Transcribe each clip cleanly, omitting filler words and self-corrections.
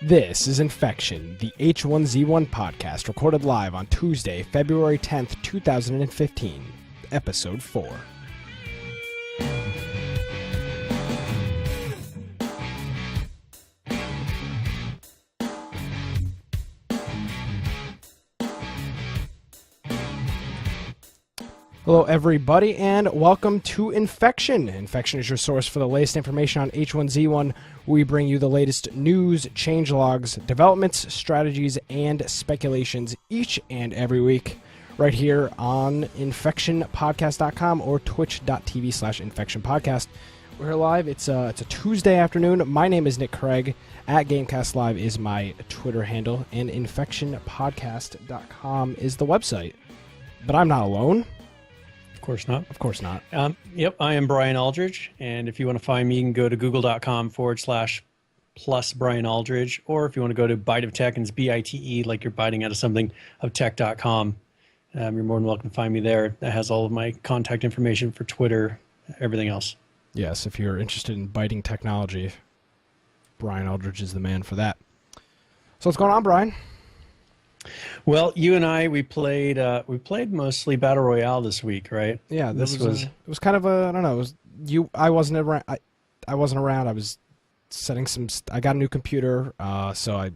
This is Infection, the H1Z1 podcast, recorded live on Tuesday, February 10th, 2015, Episode 4. Hello everybody and welcome to Infection. Infection is your source for the latest information on H1Z1. We bring you the latest news, changelogs, developments, strategies, and speculations each and every week right here on infectionpodcast.com or twitch.tv/infectionpodcast. We're here live. It's a Tuesday afternoon. My name is Nick Craig. At Gamecast Live is my Twitter handle, and infectionpodcast.com is the website. But I'm not alone. Of course not. Of course not. Yep, I am Brian Aldridge, and if you want to find me, you can go to google.com/plus Brian Aldridge, or if you want to go to Bite of Tech, and it's BITE, like you're biting out of something, of tech.com. You're more than welcome to find me there. That has all of my contact information for Twitter, everything else. Yes, if you're interested in biting technology, Brian Aldridge is the man for that. So what's going on, Brian? Well, you and I, we played mostly Battle Royale this week, right? Yeah, it was kind of a, I don't know, it was I wasn't around. I wasn't around. I was setting I got a new computer, so I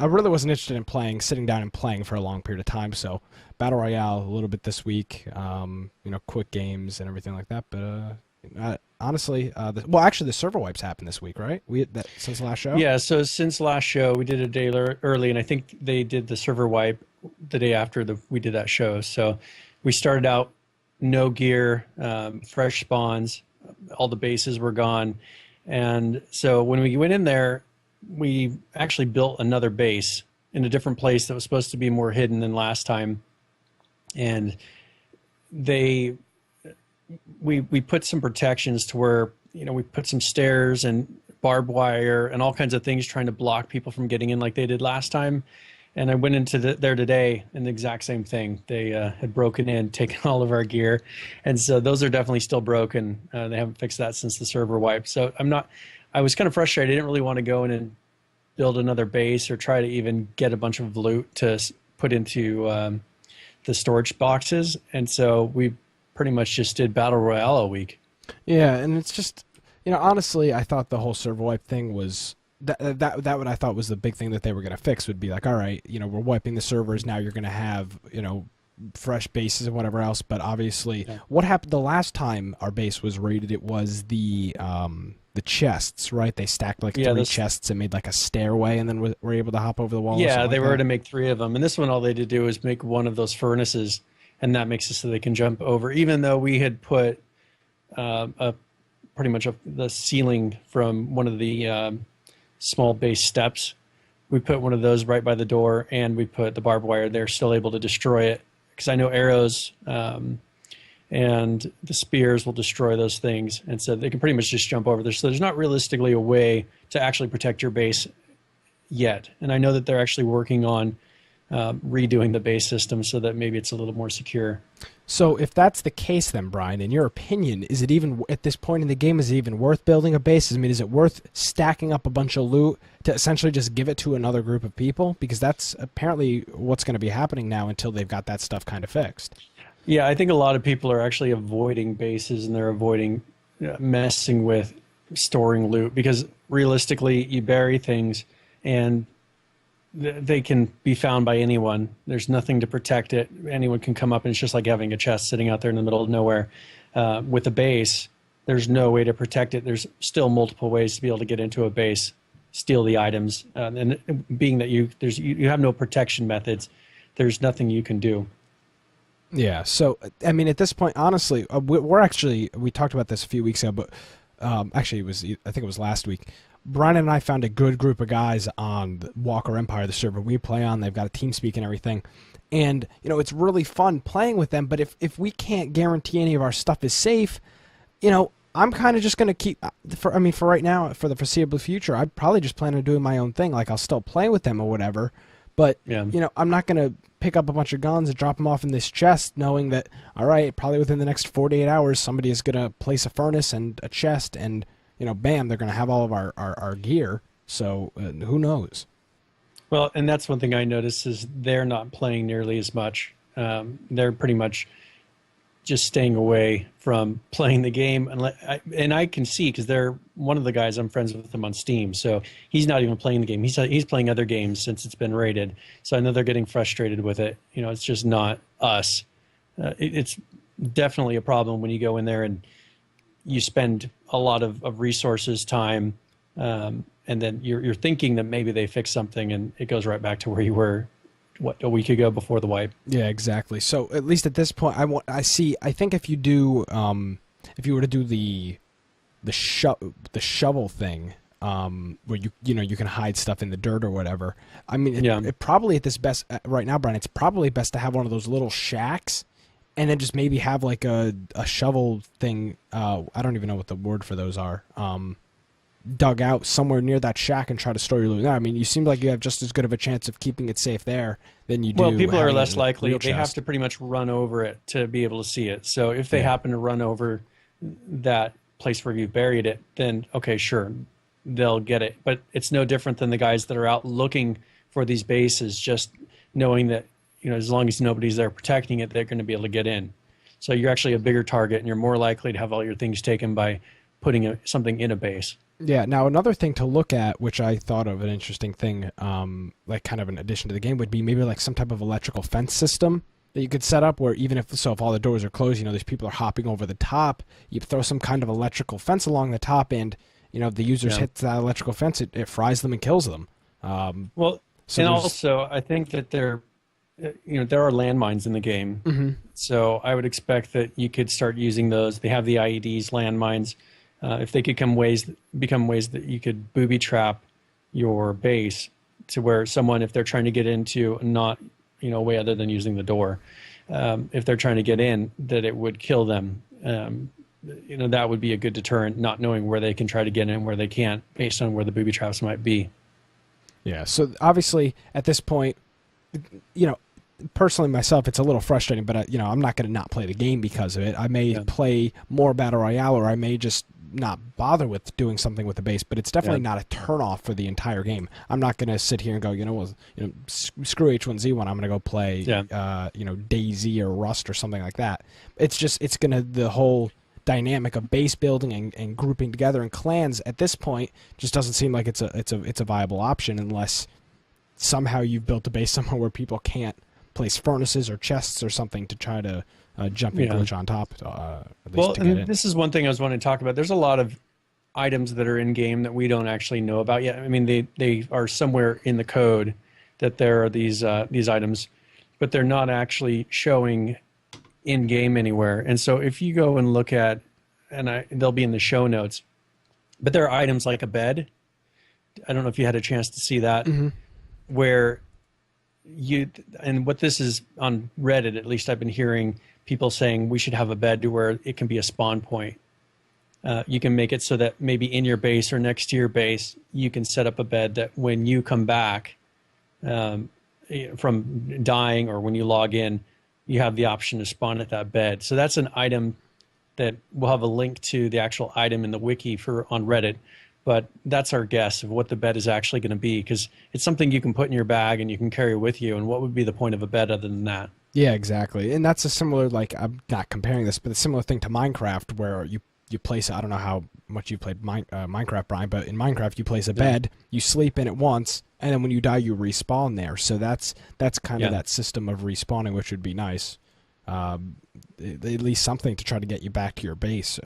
really wasn't interested in sitting down and playing for a long period of time. So Battle Royale a little bit this week, quick games and everything like that. But honestly, actually the server wipes happened this week, right? Since the last show. Yeah, so since last show, we did a day early, and I think they did the server wipe the day after we did that show. So we started out no gear, fresh spawns, all the bases were gone, and so when we went in there, we actually built another base in a different place that was supposed to be more hidden than last time, and we put some protections to where, we put some stairs and barbed wire and all kinds of things trying to block people from getting in like they did last time. And I went into there today and the exact same thing. They had broken in, taken all of our gear. And so those are definitely still broken. They haven't fixed that since the server wipe. So I was kind of frustrated. I didn't really want to go in and build another base or try to even get a bunch of loot to put into the storage boxes. And so we pretty much just did Battle Royale all week. Yeah, and it's just, honestly, I thought the whole server wipe thing was that what I thought was the big thing that they were going to fix would be like, all right, we're wiping the servers, now you're going to have, fresh bases and whatever else. But obviously, What happened the last time our base was raided? It was the chests, right? They stacked three chests and made like a stairway, and then were able to hop over the wall. Yeah, they were to make 3 of them, and this one all they did do was make one of those furnaces. And that makes it so they can jump over, even though we had put pretty much the ceiling from one of the small base steps. We put one of those right by the door, and we put the barbed wire. They're still able to destroy it, because I know arrows and the spears will destroy those things. And so they can pretty much just jump over there. So there's not realistically a way to actually protect your base yet. And I know that they're actually working on redoing the base system so that maybe it's a little more secure. So if that's the case, then Brian, in your opinion, is it even at this point in the game, is it even worth building a base? I mean, is it worth stacking up a bunch of loot to essentially just give it to another group of people? Because that's apparently what's going to be happening now until they've got that stuff kind of fixed. Yeah, I think a lot of people are actually avoiding bases, and they're avoiding messing with storing loot, because realistically, you bury things and they can be found by anyone. There's nothing to protect it. Anyone can come up, and it's just like having a chest sitting out there in the middle of nowhere. With a base, there's no way to protect it. There's still multiple ways to be able to get into a base, steal the items, and being that you have no protection methods, there's nothing you can do. Yeah. So I mean, at this point, honestly, we talked about this a few weeks ago, but actually, I think it was last week. Brian and I found a good group of guys on Walker Empire, the server we play on. They've got a TeamSpeak and everything. And, it's really fun playing with them. But if we can't guarantee any of our stuff is safe, I'm kind of just going to keep, for right now, for the foreseeable future, I probably just plan on doing my own thing. Like, I'll still play with them or whatever. But, I'm not going to pick up a bunch of guns and drop them off in this chest knowing that, all right, probably within the next 48 hours, somebody is going to place a furnace and a chest and, bam, they're going to have all of our gear. So who knows? Well, and that's one thing I noticed is they're not playing nearly as much. They're pretty much just staying away from playing the game. And I can see, because they're one of the guys, I'm friends with them on Steam. So he's not even playing the game. He's playing other games since it's been rated. So I know they're getting frustrated with it. You know, it's just not us. It's definitely a problem when you go in there and you spend a lot of resources, time, and then you're thinking that maybe they fixed something, and it goes right back to where you were, a week ago before the wipe. Yeah, exactly. So at least at this point, I think if you were to do the shovel thing, where you can hide stuff in the dirt or whatever. I mean, it probably at this best right now, Brian. It's probably best to have one of those little shacks, and then just maybe have like a shovel thing. I don't even know what the word for those are. Dug out somewhere near that shack and try to store your loot. No, I mean, you seem like you have just as good of a chance of keeping it safe there than you do. Well, people are less likely. They have to pretty much run over it to be able to see it. So if they happen to run over that place where you buried it, then okay, sure, they'll get it. But it's no different than the guys that are out looking for these bases, just knowing that, you know, as long as nobody's there protecting it, they're going to be able to get in. So you're actually a bigger target, and you're more likely to have all your things taken by putting something in a base. Yeah. Now, another thing to look at, which I thought of an interesting thing, like kind of an addition to the game, would be maybe like some type of electrical fence system that you could set up where even if all the doors are closed, you know, these people are hopping over the top, you throw some kind of electrical fence along the top, and, you know, if the users hit that electrical fence, it fries them and kills them. Also, I think that there are landmines in the game. Mm-hmm. So I would expect that you could start using those. They have the IEDs, landmines. If they could become ways that you could booby trap your base to where someone, if they're trying to get into not, you know, a way other than using the door, if they're trying to get in, that it would kill them. You know, that would be a good deterrent, not knowing where they can try to get in, where they can't, based on where the booby traps might be. Yeah. So obviously at this point, you know, personally myself, it's a little frustrating, but you know, I'm not going to not play the game because of it. I may play more Battle Royale, or I may just not bother with doing something with the base, but it's definitely not a turn-off for the entire game. I'm not going to sit here and go, screw H1Z1, I'm going to go play, DayZ or Rust or something like that. It's just, the whole dynamic of base building and grouping together in clans at this point just doesn't seem like it's a viable option unless somehow you've built a base somewhere where people can't place furnaces or chests or something to try to jump and glitch on top. This is one thing I was wanting to talk about. There's a lot of items that are in game that we don't actually know about yet. I mean, they are somewhere in the code that there are these items, but they're not actually showing in game anywhere. And so if you go and look at, they'll be in the show notes, but there are items like a bed. I don't know if you had a chance to see that, where what this is on Reddit, at least I've been hearing people saying we should have a bed to where it can be a spawn point. You can make it so that maybe in your base or next to your base, you can set up a bed that when you come back from dying or when you log in, you have the option to spawn at that bed. So that's an item that we'll have a link to the actual item in the wiki on Reddit. But that's our guess of what the bed is actually going to be, because it's something you can put in your bag and you can carry with you. And what would be the point of a bed other than that? Yeah, exactly. And that's a similar, like, I'm not comparing this, but a similar thing to Minecraft where you place, I don't know how much you played Minecraft, Brian, but in Minecraft you place a bed, you sleep in it once, and then when you die you respawn there. So that's kind of that system of respawning, which would be nice. At least something to try to get you back to your base.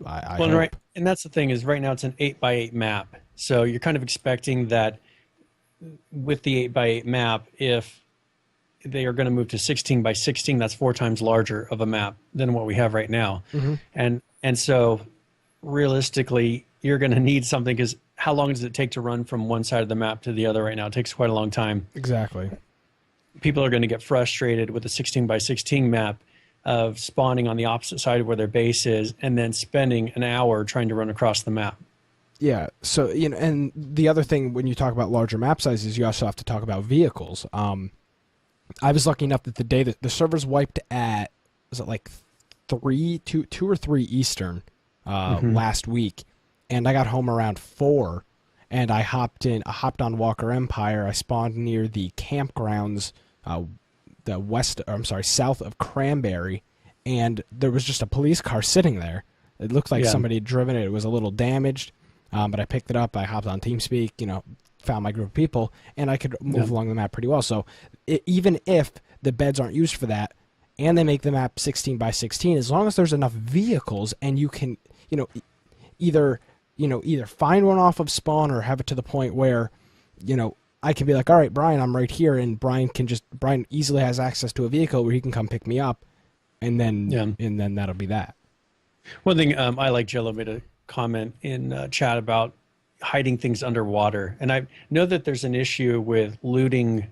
I hope. Right, and that's the thing is right now it's an 8x8 map. So you're kind of expecting that with the 8x8 map, if they are going to move to 16x16, that's 4 times larger of a map than what we have right now. And so realistically, you're going to need something, because how long does it take to run from one side of the map to the other right now? It takes quite a long time. Exactly. People are going to get frustrated with the 16x16 map of spawning on the opposite side of where their base is and then spending an hour trying to run across the map. Yeah. So, and the other thing when you talk about larger map sizes, you also have to talk about vehicles. I was lucky enough that the day that the servers wiped at, was it like 2 or 3 Eastern last week, and I got home around 4, and I hopped on Walker Empire. I spawned near the campgrounds, south of Cranberry, and there was just a police car sitting there. It looked like somebody had driven it. It was a little damaged, but I picked it up. I hopped on TeamSpeak, found my group of people, and I could move along the map pretty well. So even if the beds aren't used for that, and they make the map 16 by 16, as long as there's enough vehicles and you can, either find one off of spawn or have it to the point where, I can be like, all right, Brian, I'm right here, and Brian easily has access to a vehicle where he can come pick me up, and then that'll be that. One thing I like, Jello made a comment in chat about hiding things underwater, and I know that there's an issue with looting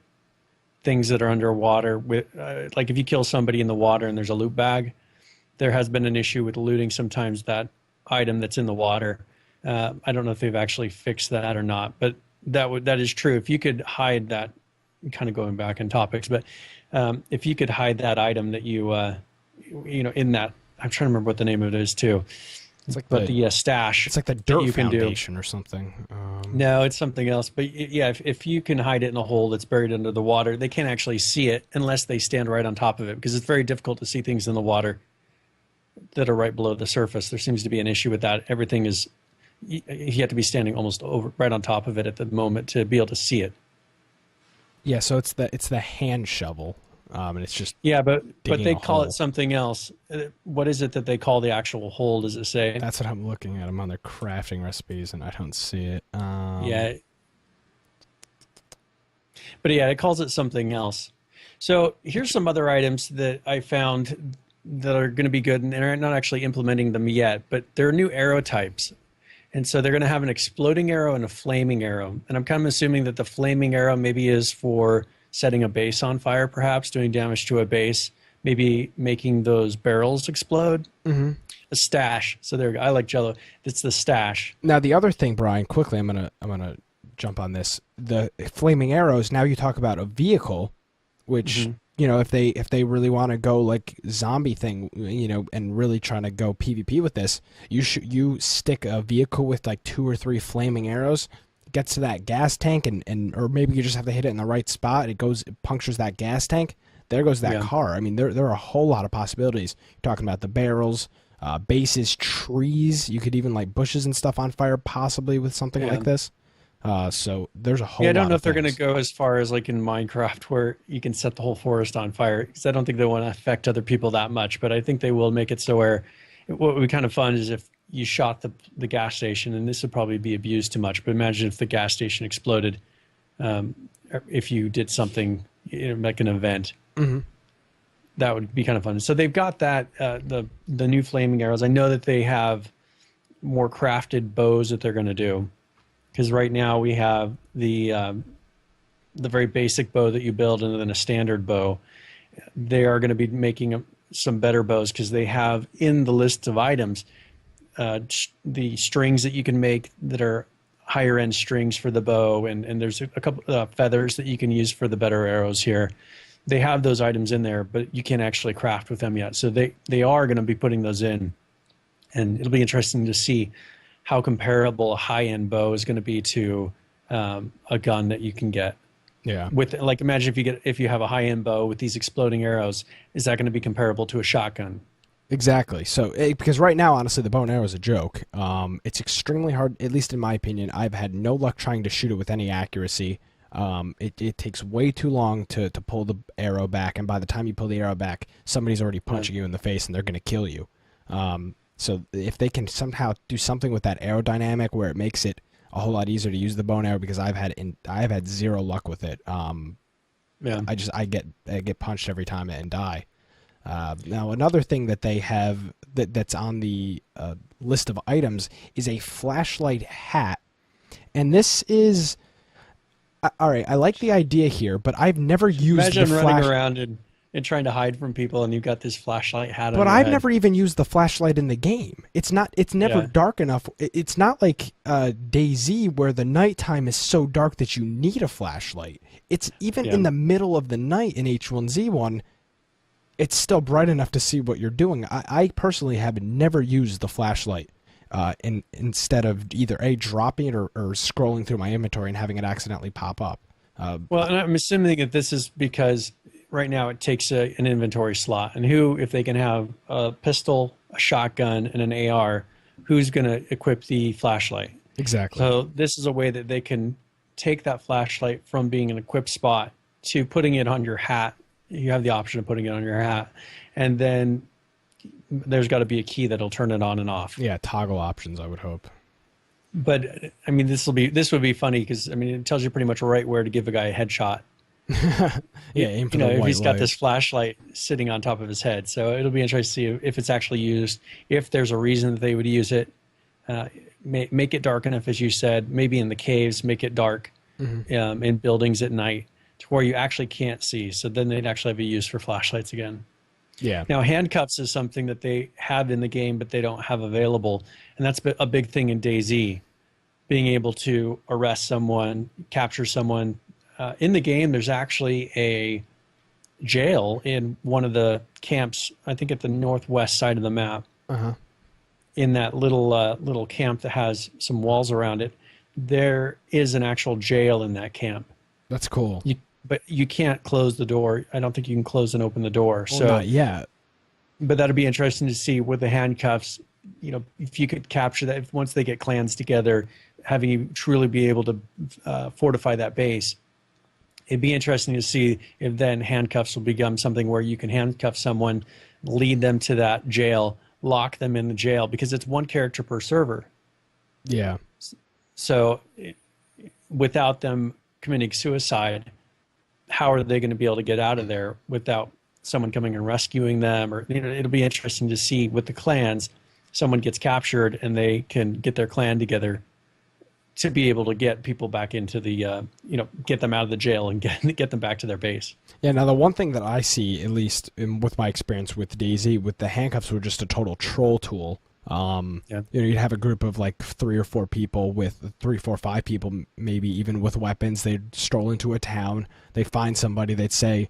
things that are underwater. With like if you kill somebody in the water and there's a loot bag, there has been an issue with looting sometimes that item that's in the water. I don't know if they've actually fixed that or not, but that is true. If you could hide that, kind of going back in topics, but if you could hide that item that you in that, I'm trying to remember what the name of it is too. It's like the stash. It's like the Dirt Foundation or something. No, it's something else. But yeah, if you can hide it in a hole that's buried under the water, they can't actually see it unless they stand right on top of it, because it's very difficult to see things in the water that are right below the surface. There seems to be an issue with that. Everything is, you have to be standing almost right on top of it at the moment to be able to see it. Yeah, so it's the hand shovel. And it's just but they call it something else. What is it that they call the actual hole? Does it say? That's what I'm looking at. I'm on their crafting recipes, and I don't see it. Yeah, but yeah, it calls it something else. So here's some other items that I found that are going to be good, and they're not actually implementing them yet. But there are new arrow types, and so they're going to have an exploding arrow and a flaming arrow. And I'm kind of assuming that the flaming arrow maybe is for setting a base on fire, perhaps doing damage to a base, maybe making those barrels explode. A stash. So there, I like Jello. It's the stash. Now the other thing, Brian, quickly, I'm gonna jump on this. The flaming arrows. Now you talk about a vehicle, which if they really want to go like zombie thing, and really trying to go PvP with this, you stick a vehicle with like 2 or 3 flaming arrows. Gets to that gas tank, and or maybe you just have to hit it in the right spot. It punctures that gas tank. There goes that car. I mean, there are a whole lot of possibilities. You're talking about the barrels, bases, trees. You could even light bushes and stuff on fire, possibly with something like this. So there's a whole lot. I don't know if they're going to go as far as like in Minecraft where you can set the whole forest on fire, because I don't think they want to affect other people that much. But I think they will make it so where what would be kind of fun is if you shot the gas station, and this would probably be abused too much, but imagine if the gas station exploded, if you did something like an event. That would be kind of fun. So they've got that, the new flaming arrows. I know that they have more crafted bows that they're going to do, because right now we have the very basic bow that you build and then a standard bow. They are going to be making some better bows, because they have in the list of items the strings that you can make that are higher end strings for the bow, and there's a couple feathers that you can use for the better arrows here. They have those items in there, but you can't actually craft with them yet. So they are going to be putting those in, and it'll be interesting to see how comparable a high end bow is going to be to a gun that you can get. Yeah. With like, imagine if you have a high end bow with these exploding arrows, is that going to be comparable to a shotgun? Exactly. So, because right now, honestly, the bow and arrow is a joke. It's extremely hard, at least in my opinion. I've had no luck trying to shoot it with any accuracy. It takes way too long to pull the arrow back, and by the time you pull the arrow back, somebody's already punching you in the face, and they're going to kill you. So if they can somehow do something with that aerodynamic where it makes it a whole lot easier to use the bow and arrow, because I've had zero luck with it. I get punched every time and die. Now, another thing that they have that's on the list of items is a flashlight hat. And this is... all right, I like the idea here, but I've never used Imagine running around and trying to hide from people, and you've got this flashlight hat on But your I've head. never even used the flashlight in the game. It's never dark enough. It's not like DayZ, where the nighttime is so dark that you need a flashlight. It's even in the middle of the night in H1Z1, it's still bright enough to see what you're doing. I personally have never used the flashlight. instead of either dropping it or scrolling through my inventory and having it accidentally pop up. Well, and I'm assuming that this is because right now it takes an inventory slot, and if they can have a pistol, a shotgun, and an AR, who's going to equip the flashlight? Exactly. So this is a way that they can take that flashlight from being an equipped spot to putting it on your hat. You have the option of putting it on your hat, and then there's got to be a key that'll turn it on and off. Yeah, toggle options, I would hope. But I mean, this would be funny because I mean, it tells you pretty much right where to give a guy a headshot. Yeah, aim for you know, the if white he's got light. this flashlight sitting on top of his head. So it'll be interesting to see if it's actually used, if there's a reason that they would use it. Make it dark enough, as you said, maybe in the caves, make it dark in buildings at night to where you actually can't see. So then they'd actually have a use for flashlights again. Yeah. Now, handcuffs is something that they have in the game, but they don't have available. And that's a big thing in DayZ, being able to arrest someone, capture someone. In the game, there's actually a jail in one of the camps, I think at the northwest side of the map. In that little camp that has some walls around it, there is an actual jail in that camp. That's cool. But you can't close the door. I don't think you can close and open the door. Well, So not yet. but that'd be interesting to see with the handcuffs, you know, if you could capture that, if once they get clans together, having you truly be able to fortify that base. It'd be interesting to see if then handcuffs will become something where you can handcuff someone, lead them to that jail, lock them in the jail, because it's one character per server. Yeah. So without them committing suicide, how are they going to be able to get out of there without someone coming and rescuing them? Or, you know, it'll be interesting to see with the clans, someone gets captured and they can get their clan together to be able to get people back into the, you know, get them out of the jail and get them back to their base. Yeah, now the one thing that I see, at least with my experience with DayZ, with the handcuffs were just a total troll tool. You know, you'd have a group of like 3 or 4 people with 3, 4, 5 people, maybe even with weapons. They'd stroll into a town. They'd find somebody. They'd say,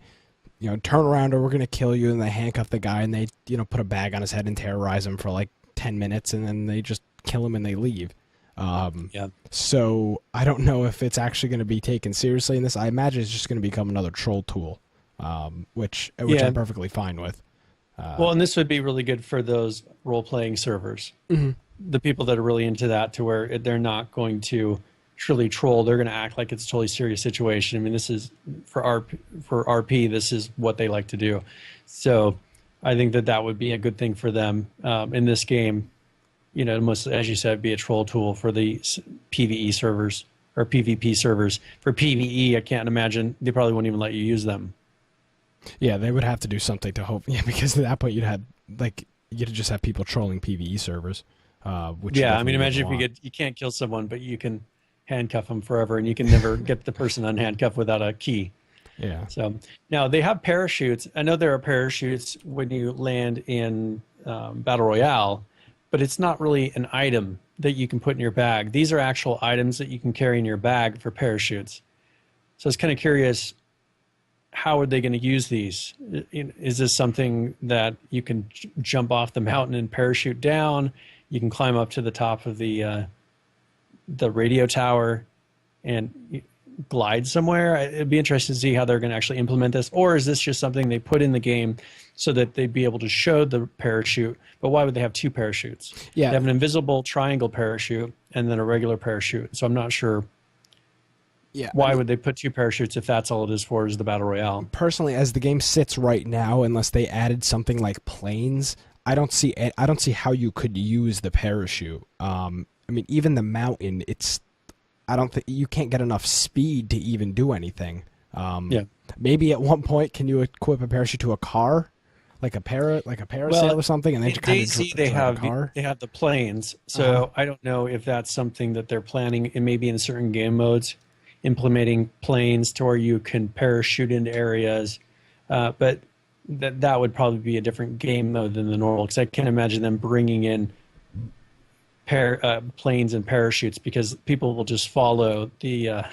you know, turn around or we're going to kill you. And they handcuff the guy and they, you know, put a bag on his head and terrorize him for like 10 minutes. And then they just kill him and they leave. So I don't know if it's actually going to be taken seriously in this. I imagine it's just going to become another troll tool, which I'm perfectly fine with. Well, and this would be really good for those role-playing servers. The people that are really into that, to where they're not going to truly troll. They're going to act like it's a totally serious situation. I mean, this is for RP. This is what they like to do. So I think that would be a good thing for them in this game. You know, it must, as you said, be a troll tool for the PvE servers or PvP servers. For PvE, I can't imagine they probably won't even let you use them. Yeah, they would have to do something to hope. Yeah, because at that point you'd just have people trolling PvE servers. Which I mean, imagine if you can't kill someone, but you can handcuff them forever, and you can never get the person unhandcuffed without a key. Yeah. So now they have parachutes. I know there are parachutes when you land in Battle Royale, but it's not really an item that you can put in your bag. These are actual items that you can carry in your bag for parachutes. So I was kind of curious, how are they going to use these? Is this something that you can jump off the mountain and parachute down? You can climb up to the top of the radio tower and glide somewhere. It'd be interesting to see how they're going to actually implement this. Or is this just something they put in the game so that they'd be able to show the parachute? But why would they have 2 parachutes? Yeah. They have an invisible triangle parachute and then a regular parachute. So I'm not sure. Yeah. Why would they put 2 parachutes if that's all it is for, is the Battle Royale? Personally, as the game sits right now, unless they added something like planes, I don't see how you could use the parachute. I mean, even the mountain, I don't think you can't get enough speed to even do anything. Maybe at one point, can you equip a parachute to a car, like a parasail or something, and then kind of they have the planes. So I don't know if that's something that they're planning, and maybe in certain game modes, implementing planes to where you can parachute into areas, but that would probably be a different game mode than the normal, because I can't imagine them bringing in planes and parachutes, because people will just follow the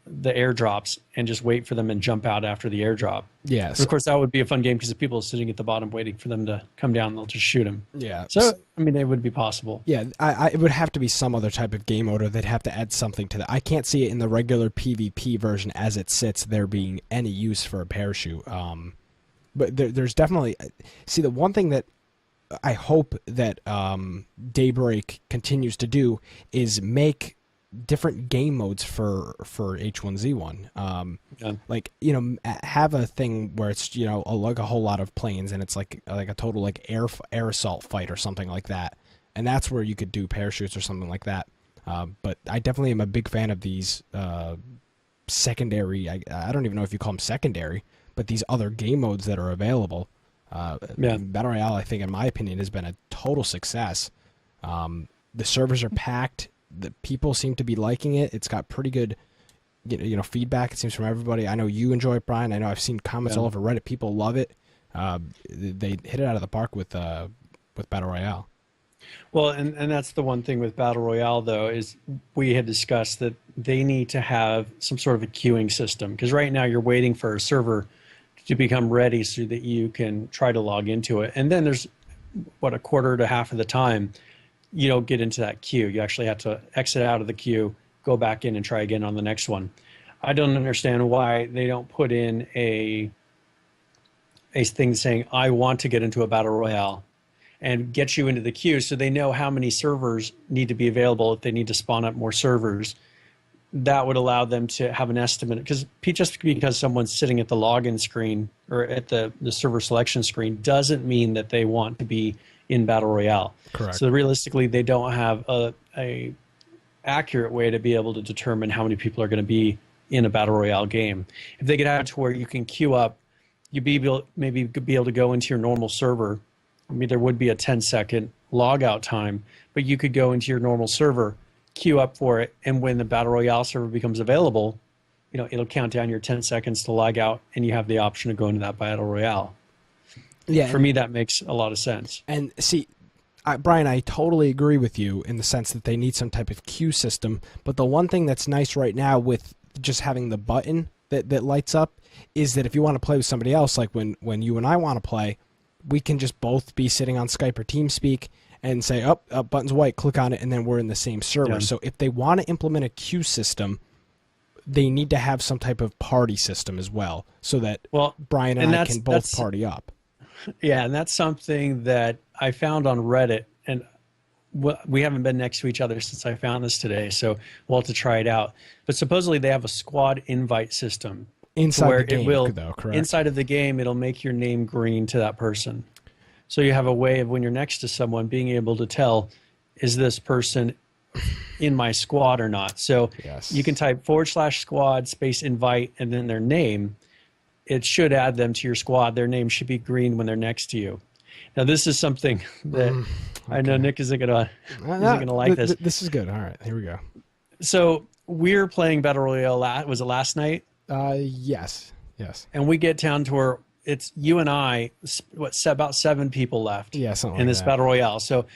the airdrops and just wait for them and jump out after the airdrop. Yes. And of course, that would be a fun game because if people are sitting at the bottom waiting for them to come down, they'll just shoot them. Yeah. So, I mean, it would be possible. Yeah, it would have to be some other type of game mode, or they'd have to add something to that. I can't see it in the regular PvP version as it sits there being any use for a parachute. But there's definitely... See, the one thing that I hope that Daybreak continues to do is make different game modes for H1Z1. Like, you know, have a thing where it's, you know, like a whole lot of planes and it's like a total like air assault fight or something like that. And that's where you could do parachutes or something like that. But I definitely am a big fan of these secondary, I don't even know if you call them secondary, but these other game modes that are available. Battle Royale, I think, in my opinion, has been a total success. The servers are packed. The people seem to be liking it. It's got pretty good, you know, feedback. It seems from everybody. I know you enjoy it, Brian. I know I've seen comments all over Reddit. People love it. They hit it out of the park with Battle Royale. Well, and that's the one thing with Battle Royale, though, is we had discussed that they need to have some sort of a queuing system, because right now you're waiting for a server to become ready so that you can try to log into it. And then there's, a quarter to half of the time you don't get into that queue. You actually have to exit out of the queue, go back in and try again on the next one. I don't understand why they don't put in a thing saying, I want to get into a Battle Royale, and get you into the queue so they know how many servers need to be available if they need to spawn up more servers. That would allow them to have an estimate, because just because someone's sitting at the login screen or at the server selection screen doesn't mean that they want to be in Battle Royale. Correct. So realistically, they don't have a accurate way to be able to determine how many people are going to be in a Battle Royale game. If they get out to where you can queue up, you'd maybe be able to go into your normal server. I mean, there would be a 10-second logout time, but you could go into your normal server, queue up for it, and when the Battle Royale server becomes available, you know, it'll count down your 10 seconds to log out, and you have the option to go into that Battle Royale. Yeah, for me, that makes a lot of sense. And see, Brian, I totally agree with you in the sense that they need some type of queue system. But the one thing that's nice right now with just having the button that lights up is that if you want to play with somebody else, like when you and I want to play, we can just both be sitting on Skype or TeamSpeak and say, oh, button's white, click on it, and then we're in the same server. Yeah. So if they want to implement a queue system, they need to have some type of party system as well, so that Brian and I can both party up. Yeah, and that's something that I found on Reddit, and we haven't been next to each other since I found this today, so we'll have to try it out. But supposedly they have a squad invite system. Inside the game, though, correct? Inside of the game, it'll make your name green to that person. So you have a way of, when you're next to someone, being able to tell, is this person in my squad or not? So you can type /squad space invite and then their name. It should add them to your squad. Their name should be green when they're next to you. Now, this is something that I know Nick isn't gonna like this. This is good. All right, here we go. So we're playing Battle Royale. Was it last night? Yes. And we get down to where it's you and I. About 7 people left. Yeah, something in like this that. Battle Royale. So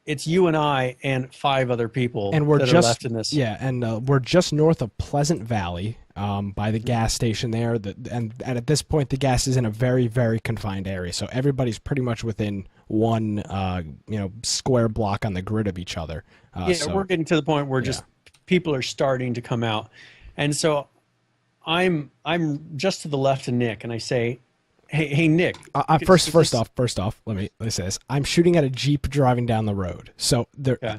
it's you and I and 5 other people and we're that are left in this. Yeah, and we're just north of Pleasant Valley, by the gas station there. And at this point, the gas is in a very, very confined area. So everybody's pretty much within one, square block on the grid of each other. So we're getting to the point where just people are starting to come out, and so I'm just to the left of Nick, and I say, Hey Nick. First off, let me say this. I'm shooting at a Jeep driving down the road. So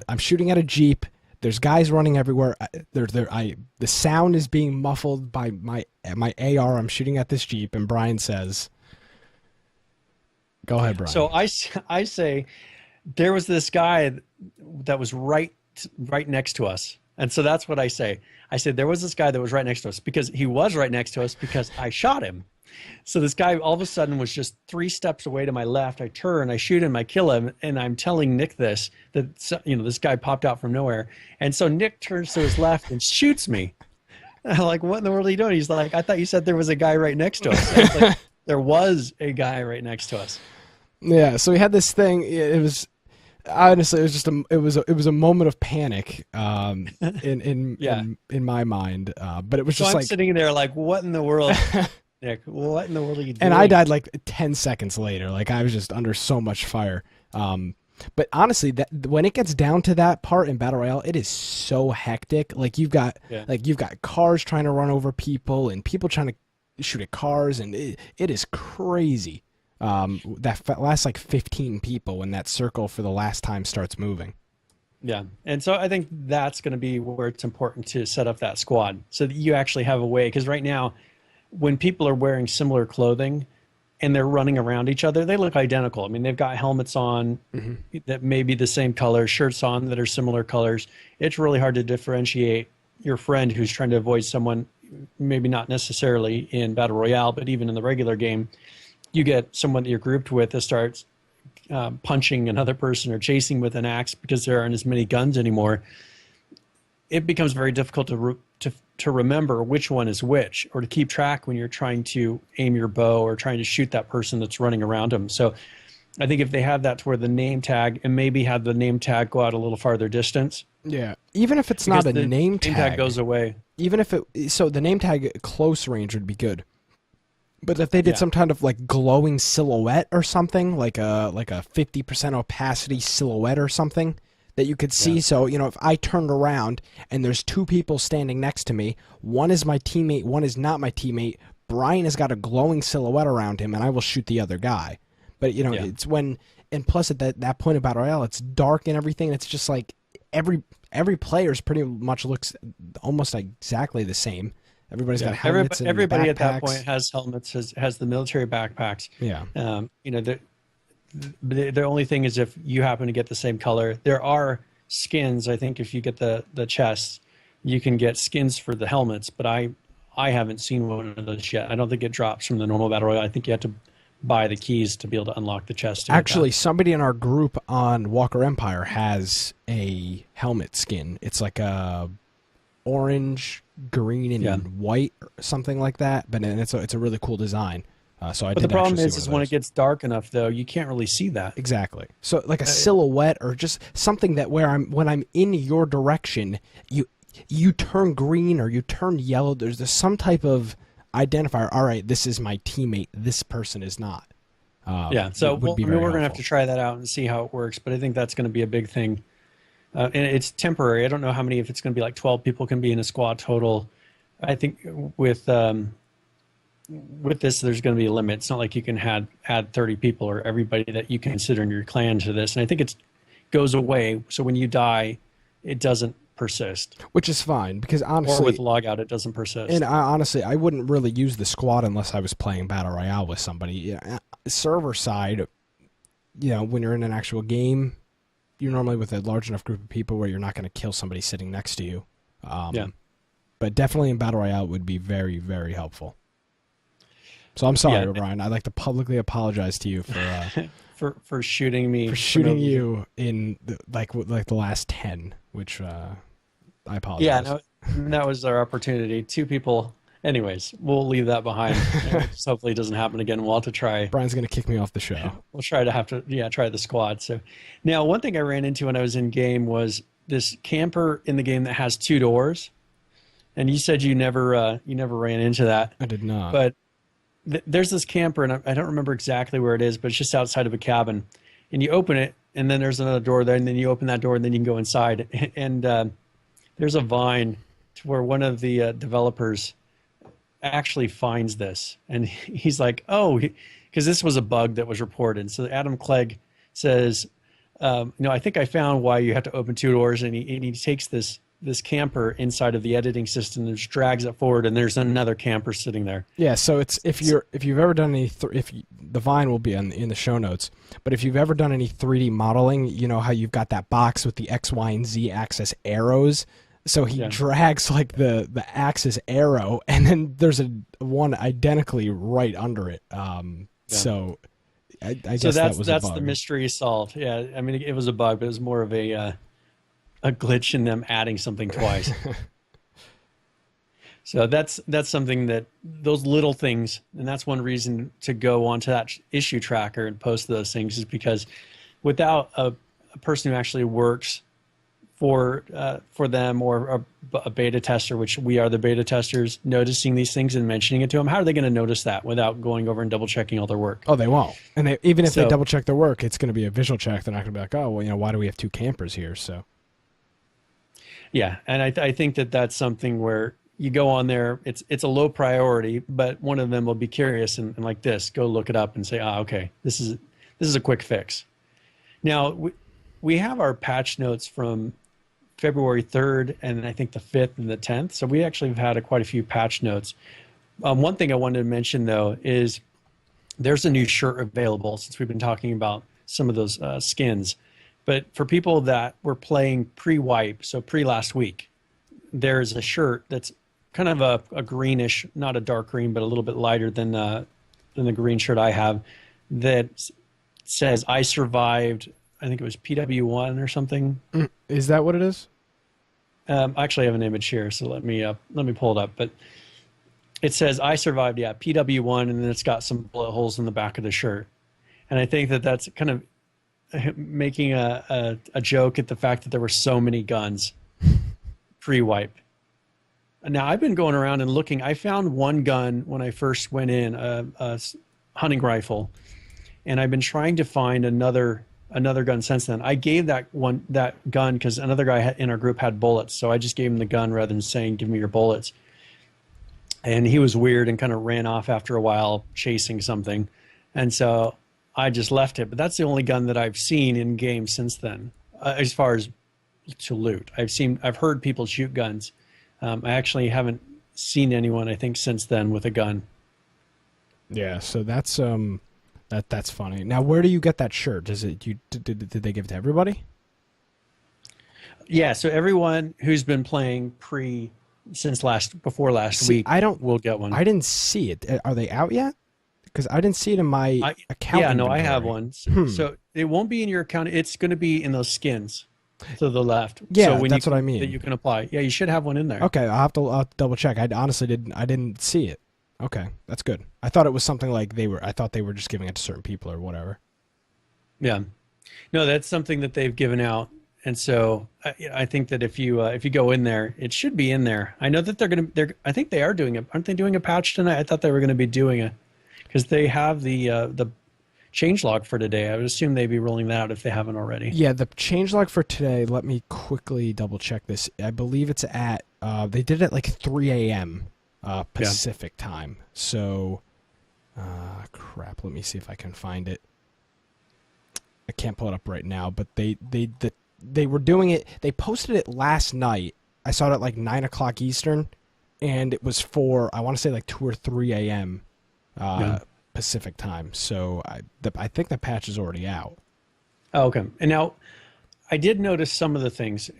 I'm shooting at a Jeep. There's guys running everywhere. The sound is being muffled by my AR. I'm shooting at this Jeep, and Brian says, "Go ahead, Brian." So I say, there was this guy that was right next to us, and so that's what I say. I said there was this guy that was right next to us, because he was right next to us because I shot him. So this guy all of a sudden was just 3 steps away to my left. I turn, I shoot him, I kill him, and I'm telling Nick that this guy popped out from nowhere. And so Nick turns to his left and shoots me. And I'm like, what in the world are you doing? He's like, I thought you said there was a guy right next to us. I was like, there was a guy right next to us. Yeah, so we had this thing. It was Honestly, it was just it was a moment of panic Yeah. in my mind. But it was So just I'm like, sitting there like, what in the world, Nick? What in the world are you and I doing? died like 10 seconds later. Like I was just under so much fire. But honestly, that when it gets down to that part in Battle Royale, it is so hectic. Yeah. Like you've got cars trying to run over people and people trying to shoot at cars, and it is crazy. Last like 15 people when that circle for the last time starts moving. Yeah. And so I think that's going to be where it's important to set up that squad so that you actually have a way. Because right now, when people are wearing similar clothing and they're running around each other, they look identical. I mean, they've got helmets on that may be the same color, shirts on that are similar colors. It's really hard to differentiate your friend who's trying to avoid someone, maybe not necessarily in Battle Royale, but even in the regular game. You get someone that you're grouped with that starts punching another person or chasing with an axe because there aren't as many guns anymore. It becomes very difficult to remember which one is which, or to keep track when you're trying to aim your bow or trying to shoot that person that's running around them. So I think if they have that to where the name tag, and maybe have the name tag go out a little farther distance, Yeah, even if it's because not a the name name tag goes away. even if it so the name tag close range would be good. But if they did Yeah. some kind of like glowing silhouette or something, like a 50% opacity silhouette or something that you could see. Yeah. So, if I turned around and there's two people standing next to me, one is my teammate, one is not my teammate. Brian has got a glowing silhouette around him and I will shoot the other guy. But Yeah. it's when, and plus at that point of Battle Royale, it's dark and everything. It's just like every player's pretty much looks almost exactly the same. Everybody's got helmets and Everybody at that backpacks. point has helmets, has the military backpacks. Yeah. The only thing is if you happen to get the same color. There are skins. I think if you get the chests, you can get skins for the helmets. But I haven't seen one of those yet. I don't think it drops from the normal Battle Royale. I think you have to buy the keys to be able to unlock the chest. To get Actually, that. somebody in our group on Walker Empire has a helmet skin. It's like a orange, green, and Yeah. white, or something like that. But it's a really cool design. So I But did the problem actually is see one when of it those. gets dark enough, though, you can't really see that. Exactly. So like a silhouette or just something that when I'm in your direction, you turn green or you turn yellow. There's some type of identifier. All right, this is my teammate. This person is not. Yeah. So Would be we're very going to have helpful. to try that out and see how it works. But I think that's going to be a big thing. And it's temporary. I don't know how many, if it's going to be like 12 people can be in a squad total. I think with this, there's going to be a limit. It's not like you can add 30 people or everybody that you consider in your clan to this. And I think it goes away. So when you die, it doesn't persist. Which is fine because Or honestly, with logout, it doesn't persist. and honestly, I wouldn't really use the squad unless I was playing Battle Royale with somebody. Yeah, server side, when you're in an actual game, you're normally with a large enough group of people where you're not going to kill somebody sitting next to you. Yeah. But definitely in Battle Royale, it would be very, very helpful. So I'm sorry, Yeah. O'Brien. I'd like to publicly apologize to you For shooting me. for shooting you in like the last 10, which I apologize. Yeah, no, that was our opportunity. Two people. Anyways, we'll leave that behind. Just hopefully it doesn't happen again. We'll have to try. Brian's going to kick me off the show. We'll try try the squad. So now one thing I ran into when I was in game was this camper in the game that has two doors. And you said you never ran into that. I did not. But there's this camper, and I don't remember exactly where it is, but it's just outside of a cabin. And you open it, and then there's another door there, and then you open that door, and then you can go inside. And there's a vine to where one of the developers actually finds this, and he's like, "Oh," because this was a bug that was reported. So Adam Clegg says, "I think I found why you have to open two doors." And he takes this camper inside of the editing system and just drags it forward, and there's another camper sitting there. Yeah, so it's if you've ever done any the Vine will be in the show notes, but if you've ever done any 3D modeling, you know how you've got that box with the X, Y, and Z axis arrows. So he drags like the axis arrow, and then there's one identically right under it. So I guess that was a that's bug. the mystery solved. Yeah, I mean it was a bug, but it was more of a glitch in them adding something twice. So that's something that those little things, and that's one reason to go onto that issue tracker and post those things, is because without a person who actually works for them, or a beta tester, which we are the beta testers, noticing these things and mentioning it to them? How are they going to notice that without going over and double checking all their work? Oh, they won't. And even if they double check their work, it's going to be a visual check. They're not going to be like, oh, well, why do we have 2 campers here? So, yeah, and I think that that's something where you go on there. It's a low priority, but one of them will be curious and like this, go look it up and say, okay, this is a quick fix. Now we have our patch notes from February 3rd, and I think the 5th and the 10th. So we actually have had quite a few patch notes. One thing I wanted to mention, though, is there's a new shirt available, since we've been talking about some of those skins. But for people that were playing pre-wipe, so pre-last week, there's a shirt that's kind of a greenish, not a dark green, but a little bit lighter than the green shirt I have, that says, "I survived." I think it was PW1 or something. Is that what it is? I actually have an image here, so let me pull it up. But it says, "I survived." Yeah, PW1, and then it's got some bullet holes in the back of the shirt. And I think that that's kind of making a joke at the fact that there were so many guns pre-wipe. Now, I've been going around and looking. I found one gun when I first went in, a hunting rifle, and I've been trying to find another gun since then. I gave that gun because another guy in our group had bullets, so I just gave him the gun rather than saying, "Give me your bullets." And he was weird and kind of ran off after a while chasing something, and so I just left it. But that's the only gun that I've seen in game since then, as far as to loot. I've heard people shoot guns. I actually haven't seen anyone, I think, since then with a gun. Yeah, so that's that's funny. Now, where do you get that shirt? Did they give it to everybody? Yeah, so everyone who's been playing before last week will get one. I didn't see it. Are they out yet? Because I didn't see it in my account. Yeah, no, I have one. So it won't be in your account. It's going to be in those skins to the left. Yeah, so that's what I mean. That you can apply. Yeah, you should have one in there. Okay, I'll have to double check. I honestly didn't see it. Okay, that's good. I thought it was something like I thought they were just giving it to certain people or whatever. Yeah, no, that's something that they've given out, and so I think that if you go in there, it should be in there. I know that I think they are doing it. Aren't they doing a patch tonight? I thought they were going to be doing it because they have the changelog for today. I would assume they'd be rolling that out if they haven't already. Yeah, the changelog for today. Let me quickly double check this. I believe it's at they did it at like 3 a.m. Pacific time. So, crap. Let me see if I can find it. I can't pull it up right now, but they were doing it. They posted it last night. I saw it at like 9 o'clock Eastern, and it was for, I want to say like 2 or 3 a.m. Pacific time. So I think the patch is already out. Oh, okay. And now, I did notice some of the things.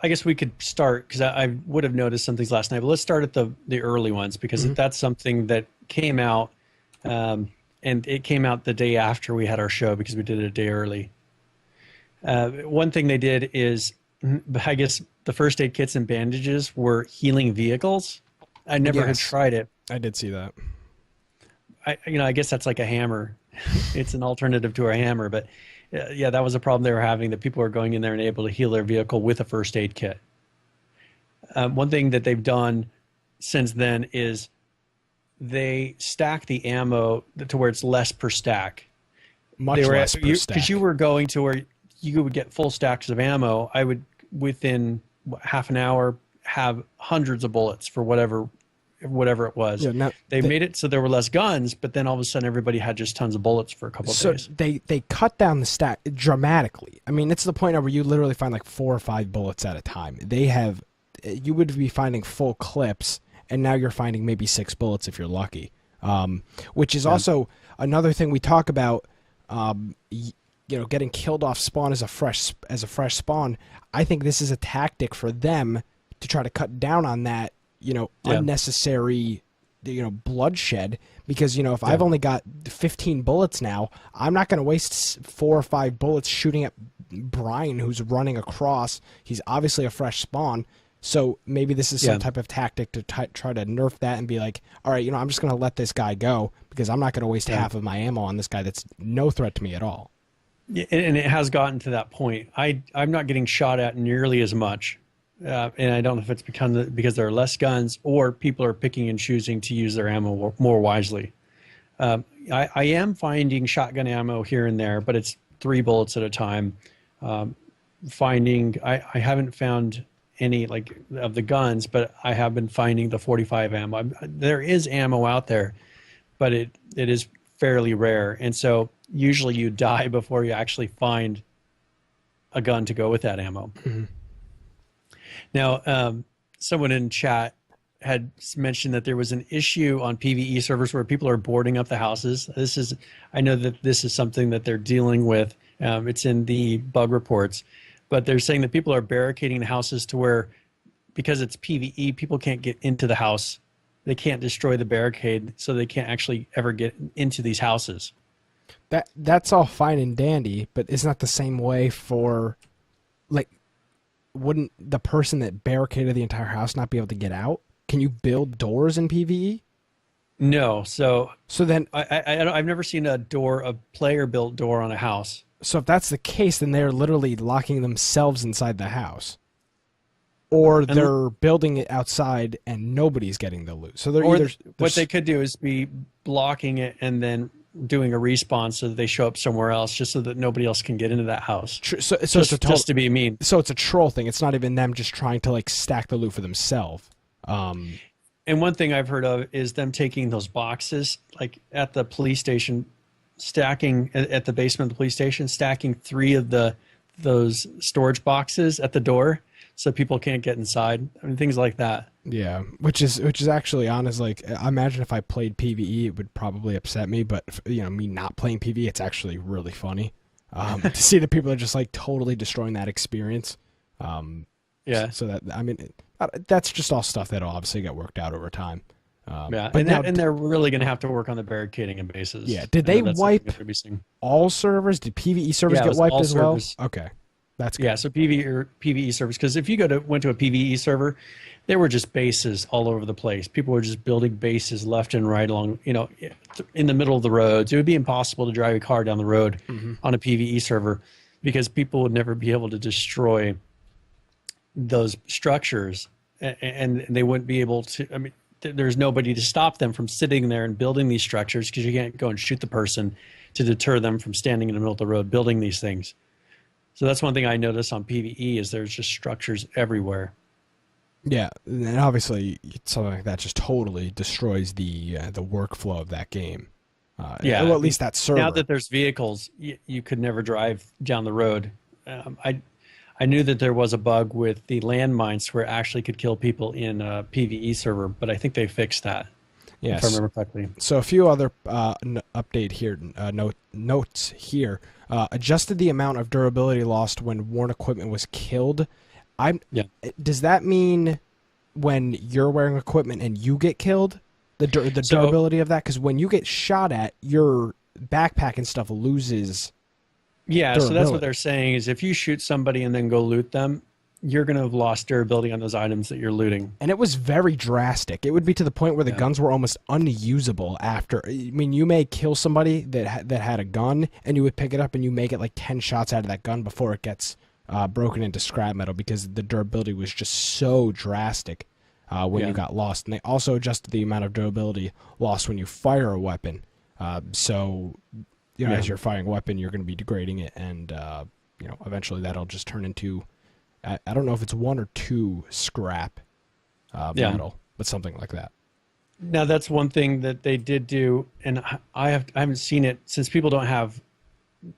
I guess we could start, because I would have noticed some things last night, but let's start at the early ones, because that's something that came out, and it came out the day after we had our show because we did it a day early. One thing they did is, I guess the first aid kits and bandages were healing vehicles. I never had tried it. I did see that. I guess that's like a hammer. It's an alternative to a hammer, but yeah, that was a problem they were having, that people were going in there and able to heal their vehicle with a first aid kit. One thing that they've done since then is they stack the ammo to where it's less per stack. Much less per stack. Because you were going to where you would get full stacks of ammo. I would, within half an hour, have hundreds of bullets for whatever it was. Yeah, they made it so there were less guns, but then all of a sudden everybody had just tons of bullets for a couple of days. So they cut down the stack dramatically. I mean, it's to the point where you literally find like 4 or 5 bullets at a time. You would be finding full clips, and now you're finding maybe 6 bullets if you're lucky. Which is also another thing we talk about. Getting killed off spawn as a fresh spawn. I think this is a tactic for them to try to cut down on that. Unnecessary, bloodshed, because, if I've only got 15 bullets now, I'm not going to waste 4 or 5 bullets shooting at Brian, who's running across. He's obviously a fresh spawn. So maybe this is some type of tactic to try to nerf that and be like, all right, I'm just going to let this guy go because I'm not going to waste half of my ammo on this guy that's no threat to me at all. Yeah, and it has gotten to that point. I'm not getting shot at nearly as much, and I don't know if it's because there are less guns or people are picking and choosing to use their ammo more wisely. I am finding shotgun ammo here and there, but it's 3 bullets at a time. Um, I haven't found any like of the guns, but I have been finding the 45 ammo. There is ammo out there, but it is fairly rare, and so usually you die before you actually find a gun to go with that ammo. Mm-hmm. Now, someone in chat had mentioned that there was an issue on PvE servers where people are boarding up the houses. I know that this is something that they're dealing with. It's in the bug reports, but they're saying that people are barricading the houses to where, because it's PvE, people can't get into the house. They can't destroy the barricade, so they can't actually ever get into these houses. That's all fine and dandy, but isn't that the same way for, like, wouldn't the person that barricaded the entire house not be able to get out? Can you build doors in PvE? No. So then I've never seen a player-built door on a house. So if that's the case, then they're literally locking themselves inside the house. Or they're building it outside and nobody's getting the loot. So what they could do is be blocking it and then doing a respawn so that they show up somewhere else, just so that nobody else can get into that house. So just to be mean. So it's a troll thing. It's not even them just trying to like stack the loot for themselves. And one thing I've heard of is them taking those boxes, like at the police station, stacking at the basement of the police station, stacking 3 of those storage boxes at the door, so people can't get inside. I mean, things like that. Yeah, which is actually honest. Like, I imagine if I played PvE, it would probably upset me. But me not playing PvE, it's actually really funny to see that people are just like totally destroying that experience. Yeah. So that, I mean, that's just all stuff that'll obviously get worked out over time. Yeah, and they're really going to have to work on the barricading and bases. Yeah. Did they wipe all servers? Did PvE servers get wiped as well? Okay. That's good. Yeah, so PvE servers, because if you went to a PvE server, there were just bases all over the place. People were just building bases left and right along, in the middle of the roads. It would be impossible to drive a car down the road on a PvE server, because people would never be able to destroy those structures, and they wouldn't be able to. I mean, there's nobody to stop them from sitting there and building these structures, because you can't go and shoot the person to deter them from standing in the middle of the road building these things. So that's one thing I notice on PvE is there's just structures everywhere. Yeah, and obviously something like that just totally destroys the workflow of that game. Yeah, well, at least that server. Now that there's vehicles, you could never drive down the road. I knew that there was a bug with the landmines where it actually could kill people in a PvE server, but I think they fixed that. Yes. If I remember correctly. So a few other update here notes here. Adjusted the amount of durability lost when worn equipment was killed. Does that mean when you're wearing equipment and you get killed, the durability of that? Because when you get shot at, your backpack and stuff loses. Yeah, durability. So that's what they're saying is if you shoot somebody and then go loot them, you're going to have lost durability on those items that you're looting. And it was very drastic. It would be to the point where the guns were almost unusable after. I mean, you may kill somebody that had a gun, and you would pick it up and you may get like 10 shots out of that gun before it gets broken into scrap metal, because the durability was just so drastic when you got lost. And they also adjusted the amount of durability lost when you fire a weapon. So, as you're firing a weapon, you're going to be degrading it, and eventually that'll just turn into... I don't know if it's 1 or 2 scrap metal, but something like that. Now, that's one thing that they did do, and I haven't seen it since people don't have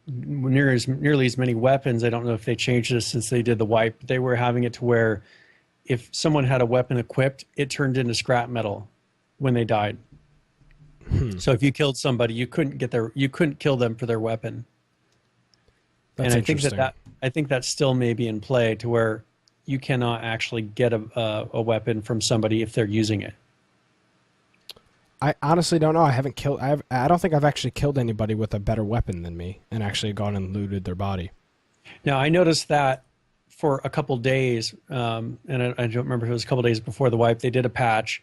nearly as many weapons. I don't know if they changed this since they did the wipe. They were having it to where if someone had a weapon equipped, it turned into scrap metal when they died. So if you killed somebody, you couldn't kill them for their weapon. That's interesting. I think that still may be in play to where you cannot actually get a weapon from somebody if they're using it. I honestly don't know. I don't think I've actually killed anybody with a better weapon than me and actually gone and looted their body. Now, I noticed that for a couple days, and I don't remember if it was a couple days before the wipe, they did a patch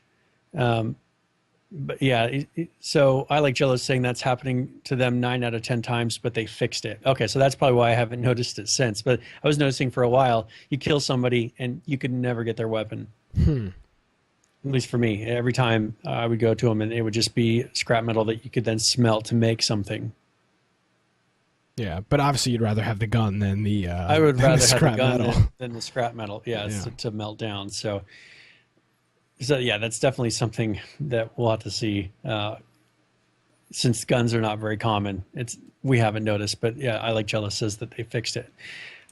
But yeah, so I like Jello saying that's happening to them 9 out of 10 times, but they fixed it. Okay, so that's probably why I haven't noticed it since. But I was noticing for a while, you kill somebody and you could never get their weapon. At least for me, every time I would go to them, and it would just be scrap metal that you could then smelt to make something. Yeah, but obviously you'd rather have the gun than the I would rather have the gun metal. than the scrap metal. Yeah, to melt down. So yeah, that's definitely something that we'll have to see. Since guns are not very common, we haven't noticed. But yeah, I like Jello says that they fixed it.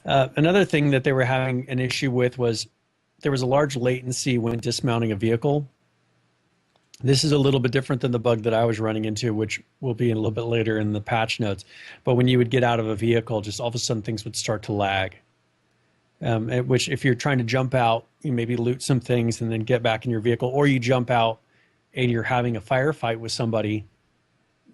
Another thing that they were having an issue with was there was a large latency when dismounting a vehicle. This is a little bit different than the bug that I was running into, which will be a little bit later in the patch notes. But when you would get out of a vehicle, just all of a sudden things would start to lag. Which if you're trying to jump out, you maybe loot some things and then get back in your vehicle, or you jump out and you're having a firefight with somebody,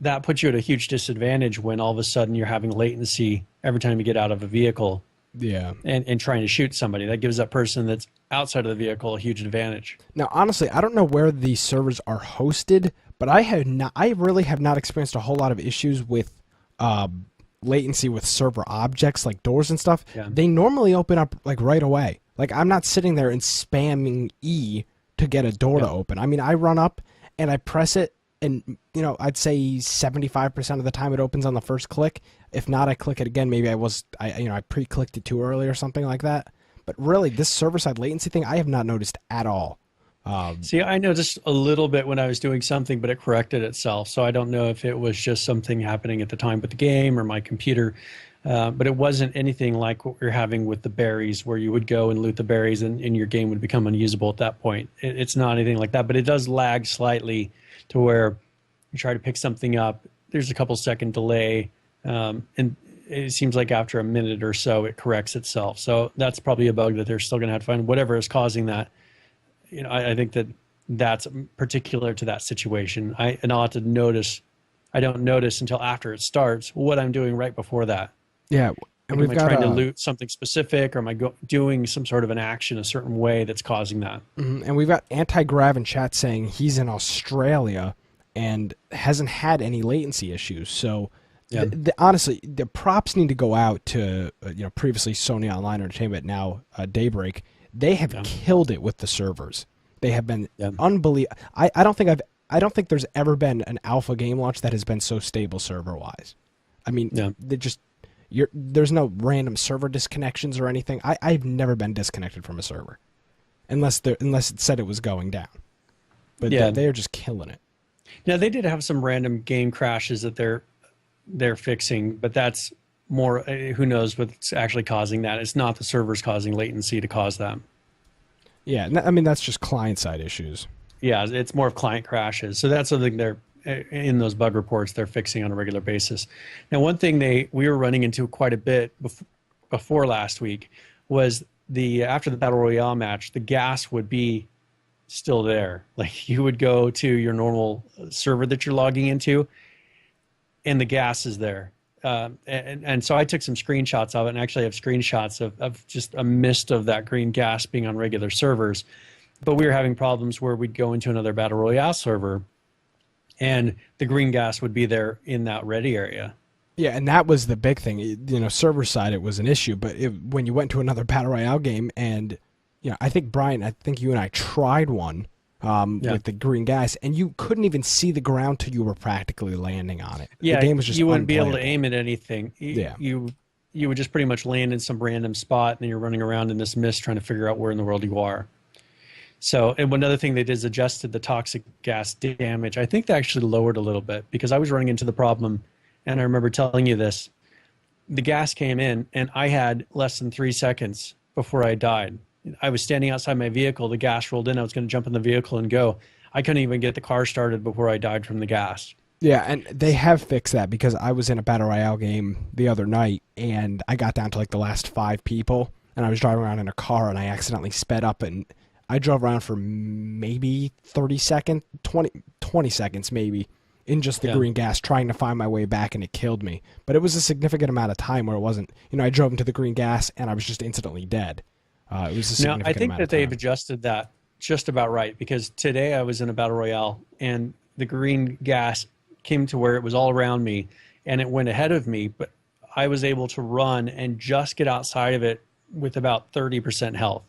that puts you at a huge disadvantage when all of a sudden you're having latency every time you get out of a vehicle. Yeah. And trying to shoot somebody. That gives that person that's outside of the vehicle a huge advantage. Now, honestly, I don't know where these servers are hosted, but I really have not experienced a whole lot of issues with latency with server objects like doors and stuff. Yeah. They normally open up like right away. Like I'm not sitting there and spamming E to get a door to open. I mean, I run up and I press it, and I'd say 75% of the time it opens on the first click. If not, I click it again. Maybe I pre-clicked it too early or something like that. But really, this server-side latency thing, I have not noticed at all. See, I noticed a little bit when I was doing something, but it corrected itself. So I don't know if it was just something happening at the time with the game or my computer. But it wasn't anything like what we're having with the berries, where you would go and loot the berries and your game would become unusable at that point. It's not anything like that, but it does lag slightly to where you try to pick something up. There's a couple second delay. And it seems like after a minute or so, it corrects itself. So that's probably a bug that they're still going to have to find. Whatever is causing that, I think that's particular to that situation. And I'll have to notice. I don't notice until after it starts what I'm doing right before that. Yeah. And am I trying to loot something specific, or am I doing some sort of an action a certain way that's causing that? And we've got Anti-Grav in chat saying he's in Australia and hasn't had any latency issues. So yeah. Honestly, the props need to go out to previously Sony Online Entertainment, now Daybreak. They have killed it with the servers. They have been unbelievable. I don't think there's ever been an alpha game launch that has been so stable server wise. I mean, there's no random server disconnections or anything. I've never been disconnected from a server, unless it said it was going down. But they are just killing it. Now they did have some random game crashes that they're fixing, but that's more, who knows what's actually causing that. It's not the servers causing latency to cause that. Yeah, I mean, that's just client-side issues. Yeah, it's more of client crashes. So that's something they're, in those bug reports, they're fixing on a regular basis. Now, one thing we were running into quite a bit before last week was after the Battle Royale match, the gas would be still there. Like, you would go to your normal server that you're logging into, and the gas is there. And so I took some screenshots of it, and actually have screenshots of just a mist of that green gas being on regular servers. But we were having problems where we'd go into another Battle Royale server, and the green gas would be there in that ready area. Yeah, and that was the big thing. Server side, it was an issue. But when you went to another Battle Royale game, and I think, Brian, you and I tried one with the green gas, and you couldn't even see the ground till you were practically landing on it. Yeah, the game was just you wouldn't be able to aim at anything. Yeah. You would just pretty much land in some random spot, and then you're running around in this mist trying to figure out where in the world you are. So, and another thing they did is adjusted the toxic gas damage. I think they actually lowered a little bit, because I was running into the problem, and I remember telling you this. The gas came in, and I had less than 3 seconds before I died. I was standing outside my vehicle. The gas rolled in. I was going to jump in the vehicle and go. I couldn't even get the car started before I died from the gas. Yeah, and they have fixed that, because I was in a Battle Royale game the other night, and I got down to like the last 5 people, and I was driving around in a car, and I accidentally sped up, and I drove around for maybe 30 seconds, 20 seconds maybe, in just the green gas, trying to find my way back, and it killed me. But it was a significant amount of time where it wasn't, I drove into the green gas, and I was just instantly dead. It was a significant amount of time. I think that they've adjusted that just about right, because today I was in a Battle Royale, and the green gas came to where it was all around me and it went ahead of me, but I was able to run and just get outside of it with about 30% health.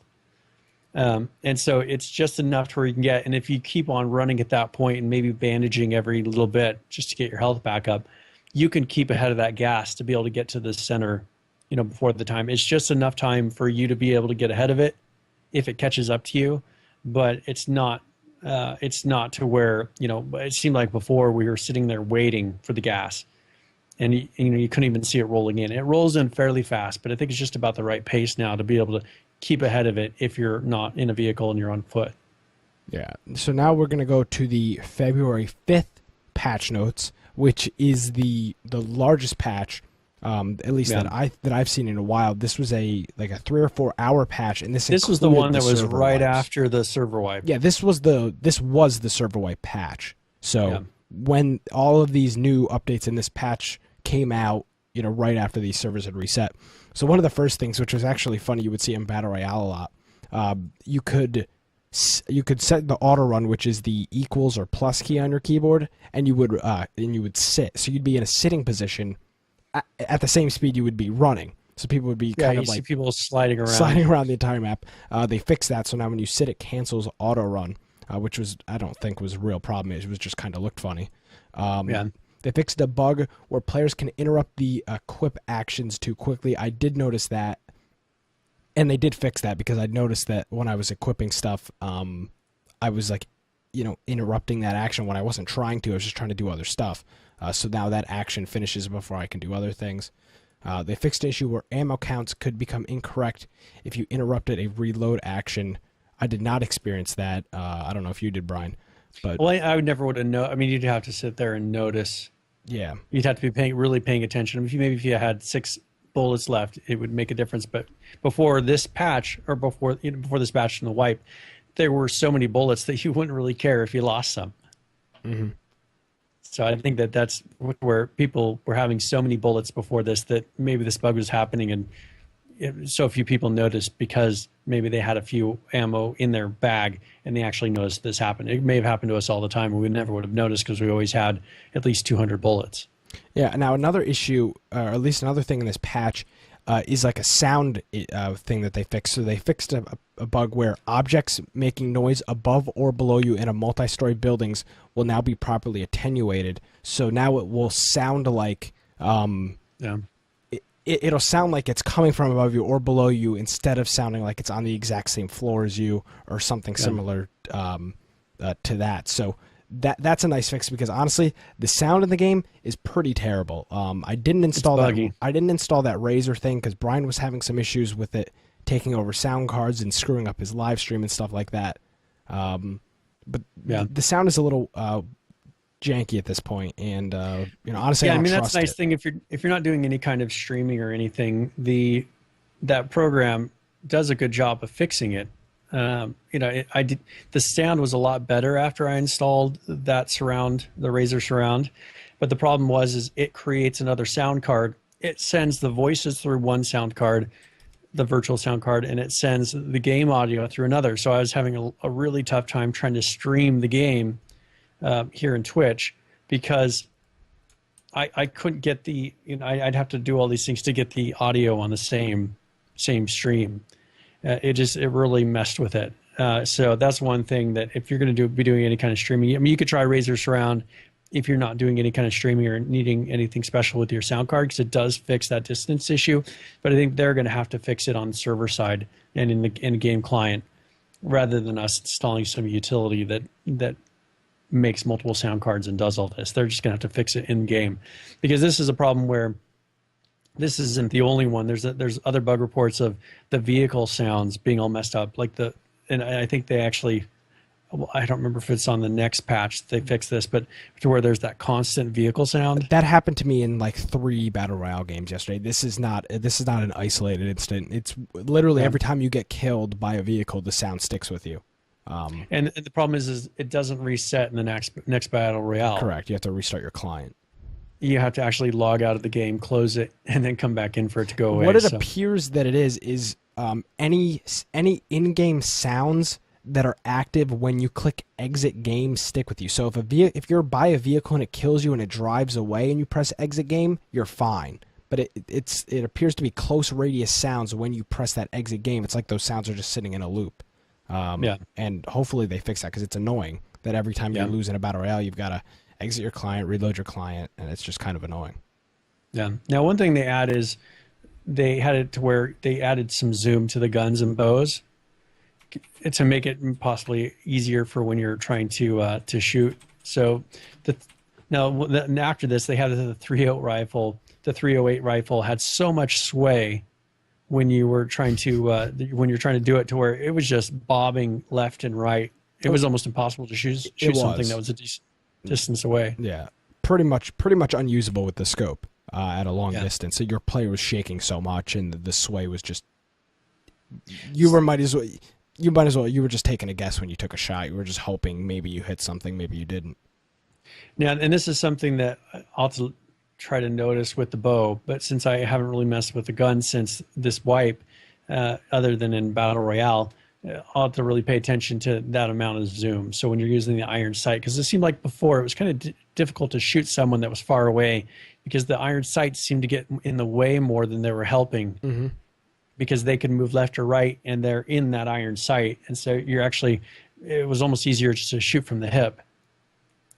And so it's just enough to where you can get, and if you keep on running at that point and maybe bandaging every little bit just to get your health back up, you can keep ahead of that gas to be able to get to the center, before the time. It's just enough time for you to be able to get ahead of it if it catches up to you, but it's not to where, it seemed like before we were sitting there waiting for the gas and you couldn't even see it rolling in. It rolls in fairly fast, but I think it's just about the right pace now to be able to keep ahead of it if you're not in a vehicle and you're on foot. Yeah. So now we're going to go to the February 5th patch notes, which is the largest patch, at least that I've seen in a while. This was a 3 or 4 hour patch, and this was the one that was right wipes. after the server wipe. Yeah, this was the server wipe patch. So when all of these new updates in this patch came out, right after these servers had reset. So one of the first things, which was actually funny, you would see in Battle Royale a lot, you could set the auto run, which is the equals or plus key on your keyboard, and you would sit. So you'd be in a sitting position at the same speed you would be running. So people would be kind of like see people sliding around the entire map. They fixed that, so now when you sit, it cancels auto run, which I don't think was a real problem. It was just kind of looked funny. They fixed a bug where players can interrupt the equip actions too quickly. I did notice that, and they did fix that because I noticed that when I was equipping stuff, I was interrupting that action when I wasn't trying to. I was just trying to do other stuff. So now that action finishes before I can do other things. They fixed an issue where ammo counts could become incorrect if you interrupted a reload action. I did not experience that. I don't know if you did, Brian. But I would never would have known. I mean, you'd have to sit there and notice. Yeah, you'd have to be really paying attention. If you had 6 bullets left, it would make a difference. But before this patch, or before this patch from the wipe, there were so many bullets that you wouldn't really care if you lost some. Mm-hmm. So I think that's where people were having so many bullets before this that maybe this bug was happening, and so few people noticed because maybe they had a few ammo in their bag and they actually noticed this happen. It may have happened to us all the time, and we never would have noticed because we always had at least 200 bullets. Yeah. Now another issue, or at least another thing in this patch, is like a sound thing that they fixed. So they fixed a bug where objects making noise above or below you in a multi-story buildings will now be properly attenuated. So now it will sound like it'll sound like it's coming from above you or below you instead of sounding like it's on the exact same floor as you or something similar to that. So that's a nice fix because honestly, the sound in the game is pretty terrible. I didn't install that. I didn't install that Razer thing because Brian was having some issues with it taking over sound cards and screwing up his live stream and stuff like that. But the sound is a little janky at this point, and honestly, I mean that's a nice thing if you're not doing any kind of streaming or anything. That program does a good job of fixing it. The sound was a lot better after I installed that the Razer Surround, but the problem was it creates another sound card. It sends the voices through one sound card, the virtual sound card, and it sends the game audio through another. So I was having a really tough time trying to stream the game here in Twitch because I couldn't get I'd have to do all these things to get the audio on the same stream. It really messed with it. So that's one thing that if you're going to be doing any kind of streaming, I mean, you could try Razer Surround if you're not doing any kind of streaming or needing anything special with your sound card, because it does fix that distance issue. But I think they're going to have to fix it on the server side and in the game client, rather than us installing some utility that makes multiple sound cards and does all this. They're just going to have to fix it in game, because this is a problem where this isn't the only one. There's other bug reports of the vehicle sounds being all messed up. And I think they actually, I don't remember if it's on the next patch they fixed this, but to where there's that constant vehicle sound. That happened to me in like 3 Battle Royale games yesterday. This is not an isolated incident. It's literally every time you get killed by a vehicle, the sound sticks with you. And the problem is it doesn't reset in the next Battle Royale. Correct. You have to restart your client. You have to actually log out of the game, close it, and then come back in for it to go away. What it appears that it is any in-game sounds that are active when you click exit game stick with you. So if you're by a vehicle and it kills you and it drives away and you press exit game, you're fine. But it appears to be close radius sounds when you press that exit game. It's like those sounds are just sitting in a loop. And hopefully they fix that, because it's annoying that every time you lose in a battle royale, you've got to exit your client, reload your client, and it's just kind of annoying. Yeah. Now, one thing they add is they had it to where they added some zoom to the guns and bows to make it possibly easier for when you're trying to shoot. So after this, they had the 308 rifle. The 308 rifle had so much sway when you were trying to do it, to where it was just bobbing left and right. It was almost impossible to shoot something that was a decent distance away. Yeah, pretty much unusable with the scope at a long distance. So your player was shaking so much, and the sway was just. You were just taking a guess when you took a shot. You were just hoping maybe you hit something, maybe you didn't. Now, and this is something that I'll try to notice with the bow, but since I haven't really messed with the gun since this wipe, other than in Battle Royale, I'll have to really pay attention to that amount of zoom. So when you're using the iron sight, because it seemed like before it was kind of difficult to shoot someone that was far away, because the iron sights seemed to get in the way more than they were helping, because they could move left or right and they're in that iron sight. And so it was almost easier just to shoot from the hip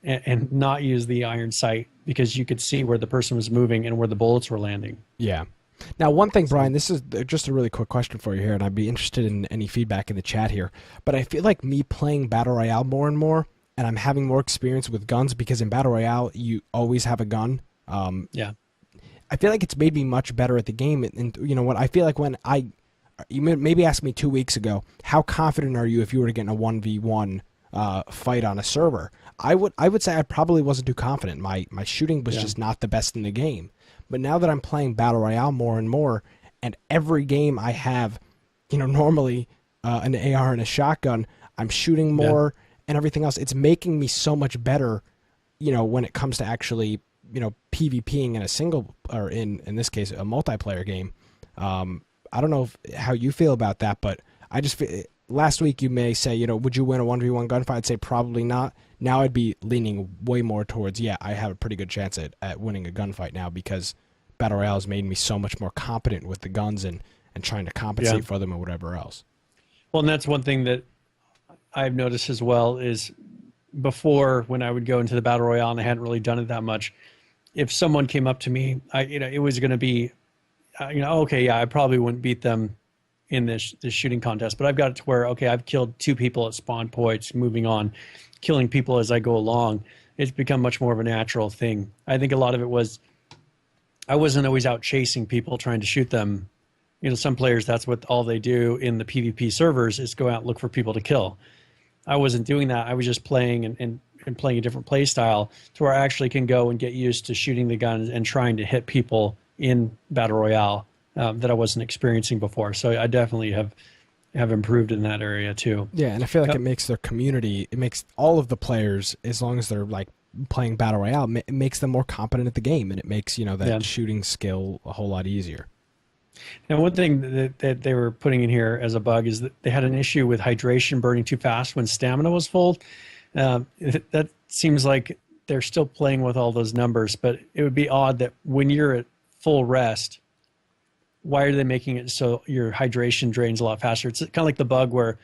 and not use the iron sight, because you could see where the person was moving and where the bullets were landing. Yeah. Now, one thing, Brian, this is just a really quick question for you here, and I'd be interested in any feedback in the chat here. But I feel like me playing Battle Royale more and more, and I'm having more experience with guns, because in Battle Royale, you always have a gun. I feel like it's made me much better at the game. And you know what? I feel like you maybe asked me 2 weeks ago, how confident are you if you were to get in a 1v1 fight on a server? I would say I probably wasn't too confident. My shooting was just not the best in the game. But now that I'm playing Battle Royale more and more, and every game I have, normally an AR and a shotgun, I'm shooting more and everything else. It's making me so much better, when it comes to actually, PvPing in a single, or in this case, a multiplayer game. I don't know how you feel about that, but I just feel, last week you may say, would you win a 1v1 gunfight? I'd say probably not. Now I'd be leaning way more towards, I have a pretty good chance at winning a gunfight now, because Battle Royale has made me so much more competent with the guns and trying to compensate for them or whatever else. Well, and that's one thing that I've noticed as well is, before, when I would go into the Battle Royale and I hadn't really done it that much, if someone came up to me, it was going to be, I probably wouldn't beat them in this shooting contest, but I've got it to where, I've killed 2 people at spawn points, moving on, killing people as I go along. It's become much more of a natural thing. I think a lot of it was, I wasn't always out chasing people trying to shoot them. Some players, that's what all they do in the PvP servers, is go out and look for people to kill. I wasn't doing that. I was just playing and playing a different play style, to where I actually can go and get used to shooting the guns and trying to hit people in Battle Royale that I wasn't experiencing before. So I definitely have improved in that area too. Yeah, and I feel like it makes their community, it makes all of the players, as long as they're like playing Battle Royale, it makes them more competent at the game, and it makes that shooting skill a whole lot easier. Now, one thing that they were putting in here as a bug is that they had an issue with hydration burning too fast when stamina was full. That seems like they're still playing with all those numbers, but it would be odd that when you're at full rest, why are they making it so your hydration drains a lot faster? It's kind of like the bug where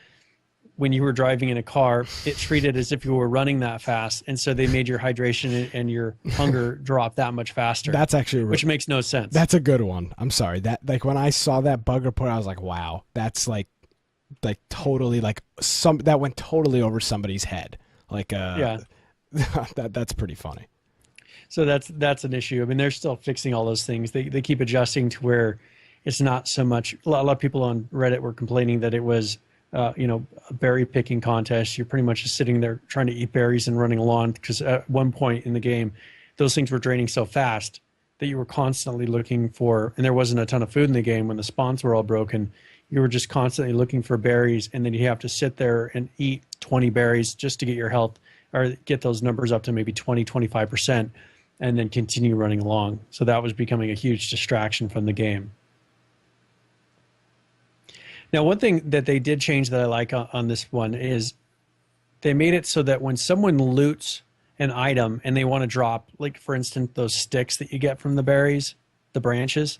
when you were driving in a car, it treated as if you were running that fast, and so they made your hydration and your hunger drop that much faster. That's actually which makes no sense. That's a good one. I'm sorry. That, like, when I saw that bug report, I was like, wow, that's like totally that went totally over somebody's head. That's pretty funny. So that's an issue. I mean, they're still fixing all those things. They keep adjusting to where it's not so much. A lot of people on Reddit were complaining that it was a berry picking contest. You're pretty much just sitting there trying to eat berries and running along, because at one point in the game, those things were draining so fast that you were constantly looking for, and there wasn't a ton of food in the game when the spawns were all broken. You were just constantly looking for berries, and then you have to sit there and eat 20 berries just to get your health, or get those numbers up to maybe 20, 25%, and then continue running along. So that was becoming a huge distraction from the game. Now, one thing that they did change that I like on this one is they made it so that when someone loots an item and they want to drop, like for instance, those sticks that you get from the berries, the branches,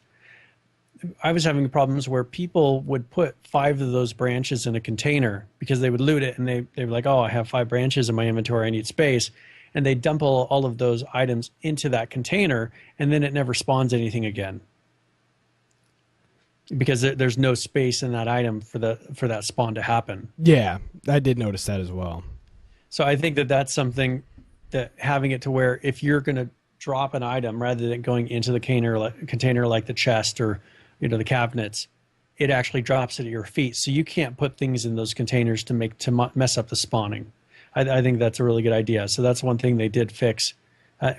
I was having problems where people would put 5 of those branches in a container because they would loot it and they were like, oh, I have 5 branches in my inventory, I need space. And they dump all of those items into that container and then it never spawns anything again because there's no space in that item for that spawn to happen. Yeah, I did notice that as well. So I think that that's something that having it to where if you're going to drop an item rather than going into the container like the chest or the cabinets, it actually drops it at your feet. So you can't put things in those containers to mess up the spawning. I think that's a really good idea. So that's one thing they did fix.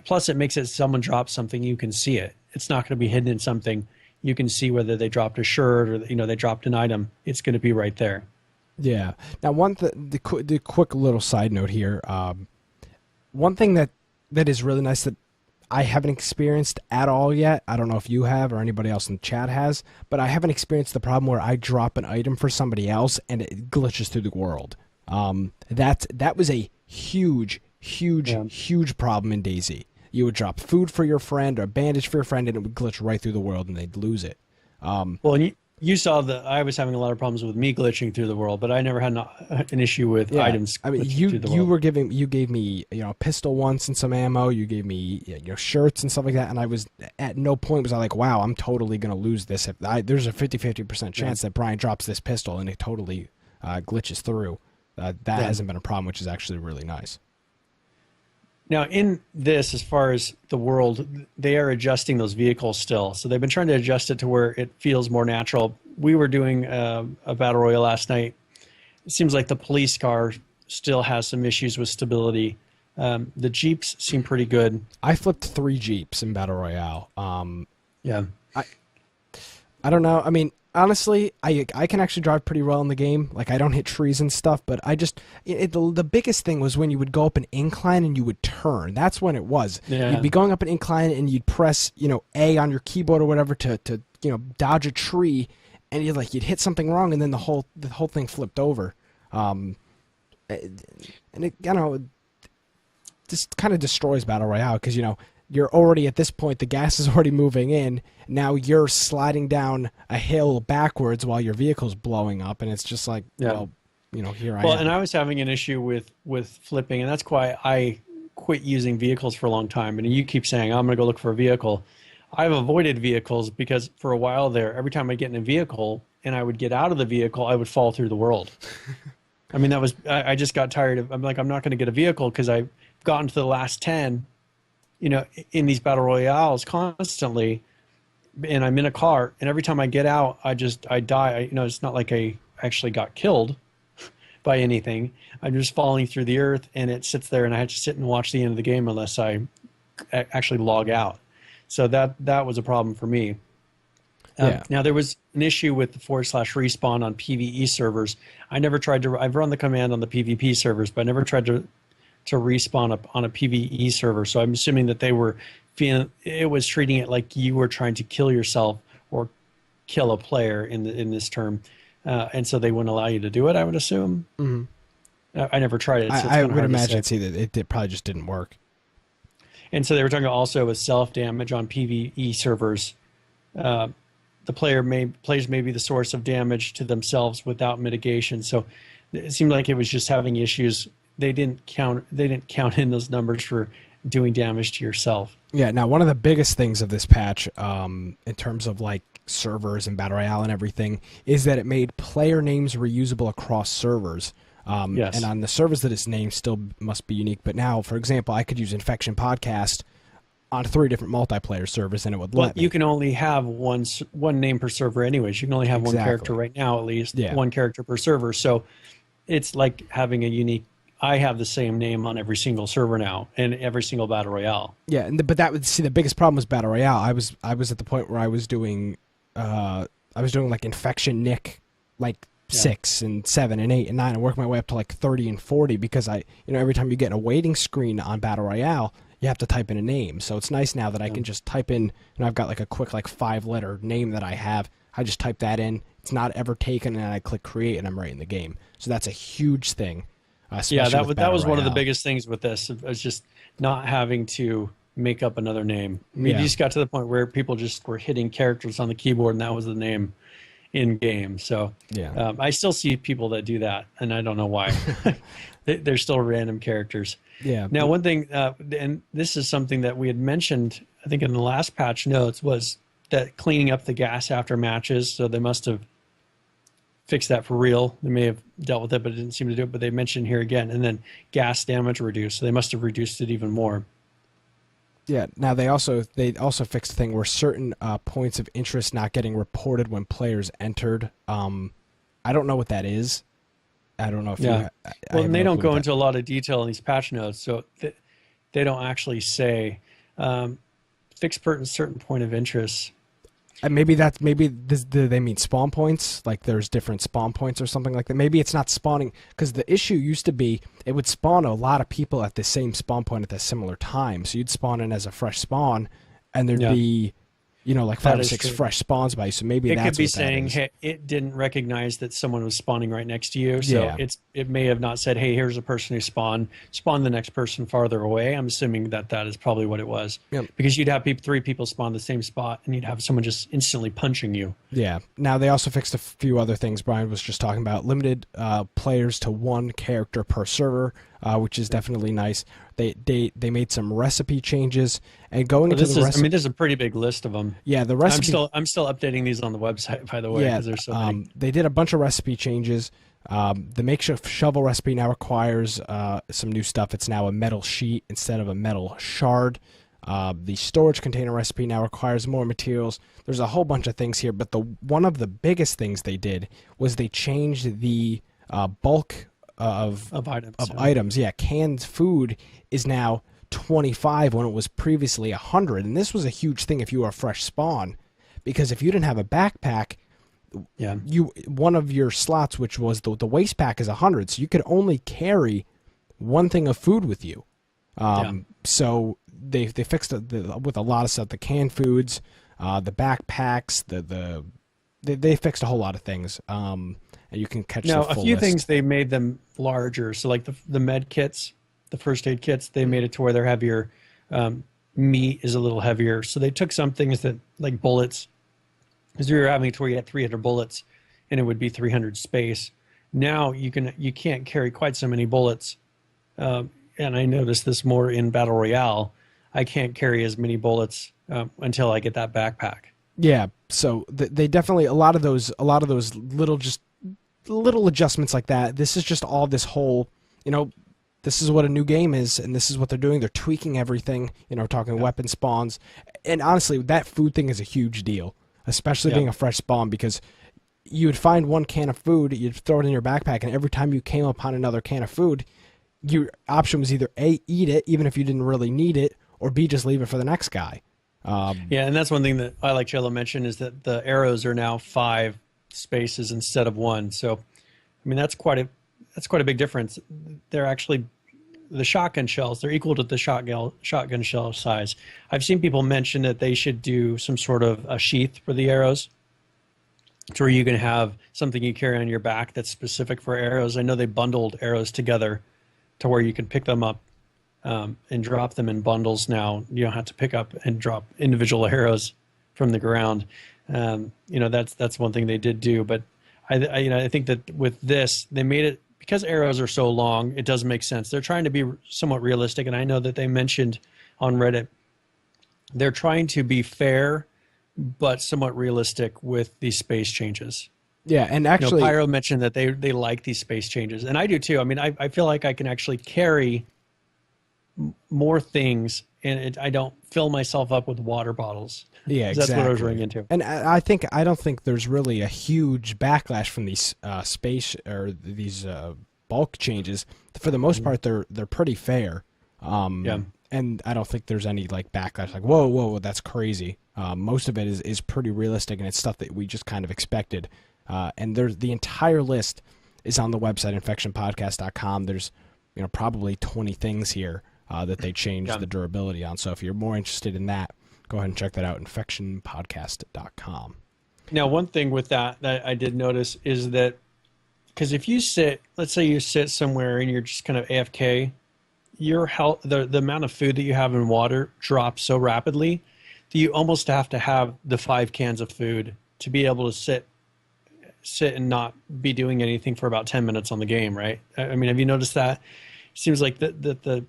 Plus, it makes it someone drops something, you can see it. It's not going to be hidden in something. You can see whether they dropped a shirt or they dropped an item. It's going to be right there. Yeah. Now, the quick little side note here. One thing that is really nice that I haven't experienced at all yet. I don't know if you have or anybody else in the chat has, but I haven't experienced the problem where I drop an item for somebody else and it glitches through the world. That was a huge problem in DayZ. You would drop food for your friend or a bandage for your friend, and it would glitch right through the world, and they'd lose it. Well, and you saw that I was having a lot of problems with me glitching through the world, but I never had an issue with items. I mean, you gave me a pistol once and some ammo. You gave me shirts and stuff like that, and I was at no point was I like, wow, I'm totally gonna lose this. There's a 50% chance that Brian drops this pistol and it totally glitches through. That hasn't been a problem, which is actually really nice. Now, in this, as far as the world, they are adjusting those vehicles still. So they've been trying to adjust it to where it feels more natural. We were doing a battle royale last night. It seems like the police car still has some issues with stability. The Jeeps seem pretty good. I flipped 3 Jeeps in battle royale. Yeah. I don't know. I mean, honestly, I can actually drive pretty well in the game. Like, I don't hit trees and stuff, but the biggest thing was when you would go up an incline and you would turn. That's when it was. Yeah. You'd be going up an incline and you'd press, A on your keyboard or whatever to dodge a tree, and you'd hit something wrong, and then the whole thing flipped over. And it just kind of destroys battle royale because you're already at this point, the gas is already moving in. Now you're sliding down a hill backwards while your vehicle's blowing up, and it's just like, here I am. Well, and I was having an issue with flipping, and that's why I quit using vehicles for a long time. And you keep saying, I'm going to go look for a vehicle. I've avoided vehicles because for a while there, every time I get in a vehicle and I would get out of the vehicle, I would fall through the world. I mean, I just got tired of, I'm like, I'm not going to get a vehicle because I've gotten to the last 10 in these battle royales constantly, and I'm in a car, and every time I get out, I die. It's not like I actually got killed by anything. I'm just falling through the earth, and it sits there, and I have to sit and watch the end of the game unless I actually log out. So that was a problem for me. Now, there was an issue with the /respawn on PvE servers. I've run the command on the PvP servers, but I never tried to respawn up on a PvE server. So I'm assuming that they were treating it like you were trying to kill yourself or kill a player in this term. And so they wouldn't allow you to do it, I would assume. Mm-hmm. I never tried it. So I would imagine that it probably just didn't work. And so they were talking also with self-damage on PvE servers. The players may be the source of damage to themselves without mitigation. So it seemed like it was just having issues. They didn't count in those numbers for doing damage to yourself. Yeah. Now, one of the biggest things of this patch, in terms of servers and battle royale and everything, is that it made player names reusable across servers. Yes. And on the servers that it's named still must be unique. But now, for example, I could use Infection Podcast on 3 different multiplayer servers, and it would let me. You can only have one name per server anyways. You can only have one character right now, at least. Yeah. One character per server. So it's like having a unique. I have the same name on every single server now and every single battle royale. Yeah, but the biggest problem was battle royale. I was at the point where I was doing Infection Nick 6 and 7 and 8 and 9 and work my way up to 30 and 40 because every time you get in a waiting screen on battle royale, you have to type in a name. So it's nice now that I can just type in, and I've got a quick 5-letter name that I have. I just type that in, It's not ever taken, and I click create, and I'm right in the game. So that's a huge thing. Yeah, that was one of the biggest things with this. It was just not having to make up another name. I mean, you just got to the point where people just were hitting characters on the keyboard, and that was the name in game. So I still see people that do that, and I don't know why. They're still random characters. Yeah. Now, one thing, and this is something that we had mentioned, I think in the last patch notes, was that cleaning up the gas after matches. So they must have fixed that for real. They may have dealt with it, but it didn't seem to do it. But they mentioned here again, and then gas damage reduced. So they must have reduced it even more. Yeah. Now they also fixed the thing where certain points of interest not getting reported when players entered. I don't know what that is. I don't know if well, and they don't go into a lot of detail in these patch notes, so they don't actually say fix certain point of interest. And maybe they mean spawn points, like there's different spawn points or something like that. Maybe it's not spawning, because the issue used to be it would spawn a lot of people at the same spawn point at the similar time. So you'd spawn in as a fresh spawn, and there'd be, like 5 or 6 fresh spawns by you. So maybe it could be saying, hey, it didn't recognize that someone was spawning right next to you. So it may have not said, hey, here's a person who spawn the next person farther away. I'm assuming that is probably what it was. Yep. Because you'd have 3 people spawn the same spot, and you'd have someone just instantly punching you. Yeah. Now they also fixed a few other things Brian was just talking about. Limited players to 1 character per server, which is definitely nice. They made some recipe changes, and going into the recipe. I mean, there's a pretty big list of them. Yeah, the recipe. I'm still updating these on the website, by the way, because there's so many. They did a bunch of recipe changes. The makeshift shovel recipe now requires some new stuff. It's now a metal sheet instead of a metal shard. The storage container recipe now requires more materials. There's a whole bunch of things here, but one of the biggest things they did was they changed the bulk of items. Yeah, canned food is now 25 when it was previously 100, and this was a huge thing if you were a fresh spawn, because if you didn't have a backpack, one of your slots, which was the waste pack, is 100, so you could only carry 1 thing of food with you. So they fixed it with a lot of stuff, the canned foods, the backpacks, they fixed a whole lot of things. And you can catch the full a few list. things they made them larger. So like the med kits, the first aid kits, they made it to where they're heavier. Meat is a little heavier. So they took some things that, like bullets, because we were having it to where you had 300 bullets and it would be 300 space. Now you can't carry quite so many bullets. And I noticed this more in Battle Royale. I can't carry as many bullets until I get that backpack. Yeah, so they definitely a lot of those little adjustments like that. This is just all this whole, this is what a new game is, and this is what they're doing. They're tweaking everything. Talking weapon spawns, and honestly, that food thing is a huge deal, especially being a fresh spawn, because you would find 1 can of food, you'd throw it in your backpack, and every time you came upon another can of food, your option was either A, eat it, even if you didn't really need it, or B, just leave it for the next guy. And that's one thing that I like Jello mentioned, is that the arrows are now 5 spaces instead of 1. So, I mean, that's quite a big difference. They're actually, the shotgun shells, they're equal to the shotgun shell size. I've seen people mention that they should do some sort of a sheath for the arrows, to where you can have something you carry on your back that's specific for arrows. I know they bundled arrows together to where you can pick them up and drop them in bundles now. You don't have to pick up and drop individual arrows from the ground. That's one thing they did do. But I think that with this, they made it, because arrows are so long, it does make sense. They're trying to be somewhat realistic, and I know that they mentioned on Reddit they're trying to be fair but somewhat realistic with these space changes. Yeah, and actually, Pyro mentioned that they like these space changes, and I do too. I mean, I feel like I can actually carry more things, and I don't fill myself up with water bottles. Yeah, exactly. That's what I was running into. And I don't think there's really a huge backlash from these space or these bulk changes. For the most part, they're pretty fair. And I don't think there's any like backlash, like whoa, that's crazy. Most of it is pretty realistic, and it's stuff that we just kind of expected. And the entire list is on the website infectionpodcast.com. There's probably 20 things here that they changed the durability on. So if you're more interested in that, go ahead and check that out, infectionpodcast.com. Now, one thing with that I did notice is that, because if you sit, let's say you sit somewhere and you're just kind of AFK, your health, the amount of food that you have in water drops so rapidly that you almost have to have the 5 cans of food to be able to sit and not be doing anything for about 10 minutes on the game, right? I mean, have you noticed that? It seems like the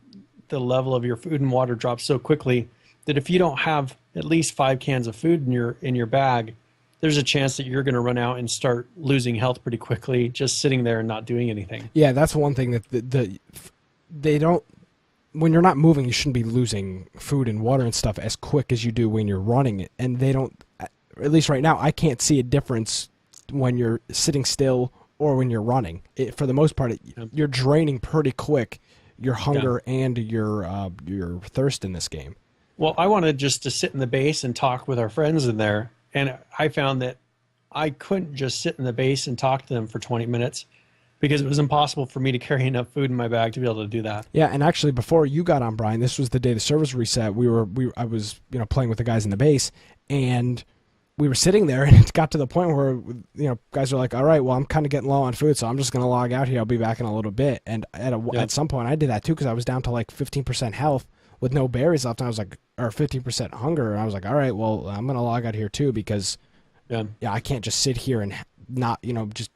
level of your food and water drops so quickly that if you don't have at least 5 cans of food in your bag, there's a chance that you're going to run out and start losing health pretty quickly just sitting there and not doing anything. Yeah, that's one thing that they don't. When you're not moving, you shouldn't be losing food and water and stuff as quick as you do when you're running it. And they don't. At least right now, I can't see a difference when you're sitting still or when you're running. For the most part, you're draining pretty quick your hunger and your thirst in this game. Well, I wanted just to sit in the base and talk with our friends in there, and I found that I couldn't just sit in the base and talk to them for 20 minutes because it was impossible for me to carry enough food in my bag to be able to do that. Yeah, and actually before you got on, Brian, this was the day the servers reset. I was playing with the guys in the base, and we were sitting there, and it got to the point where guys were like, "All right, well, I'm kind of getting low on food, so I'm just going to log out here. I'll be back in a little bit." And at some point, I did that too because I was down to like 15% health with no berries left. And I was like, or 15% hunger, and I was like, "All right, well, I'm going to log out here too because I can't just sit here and not just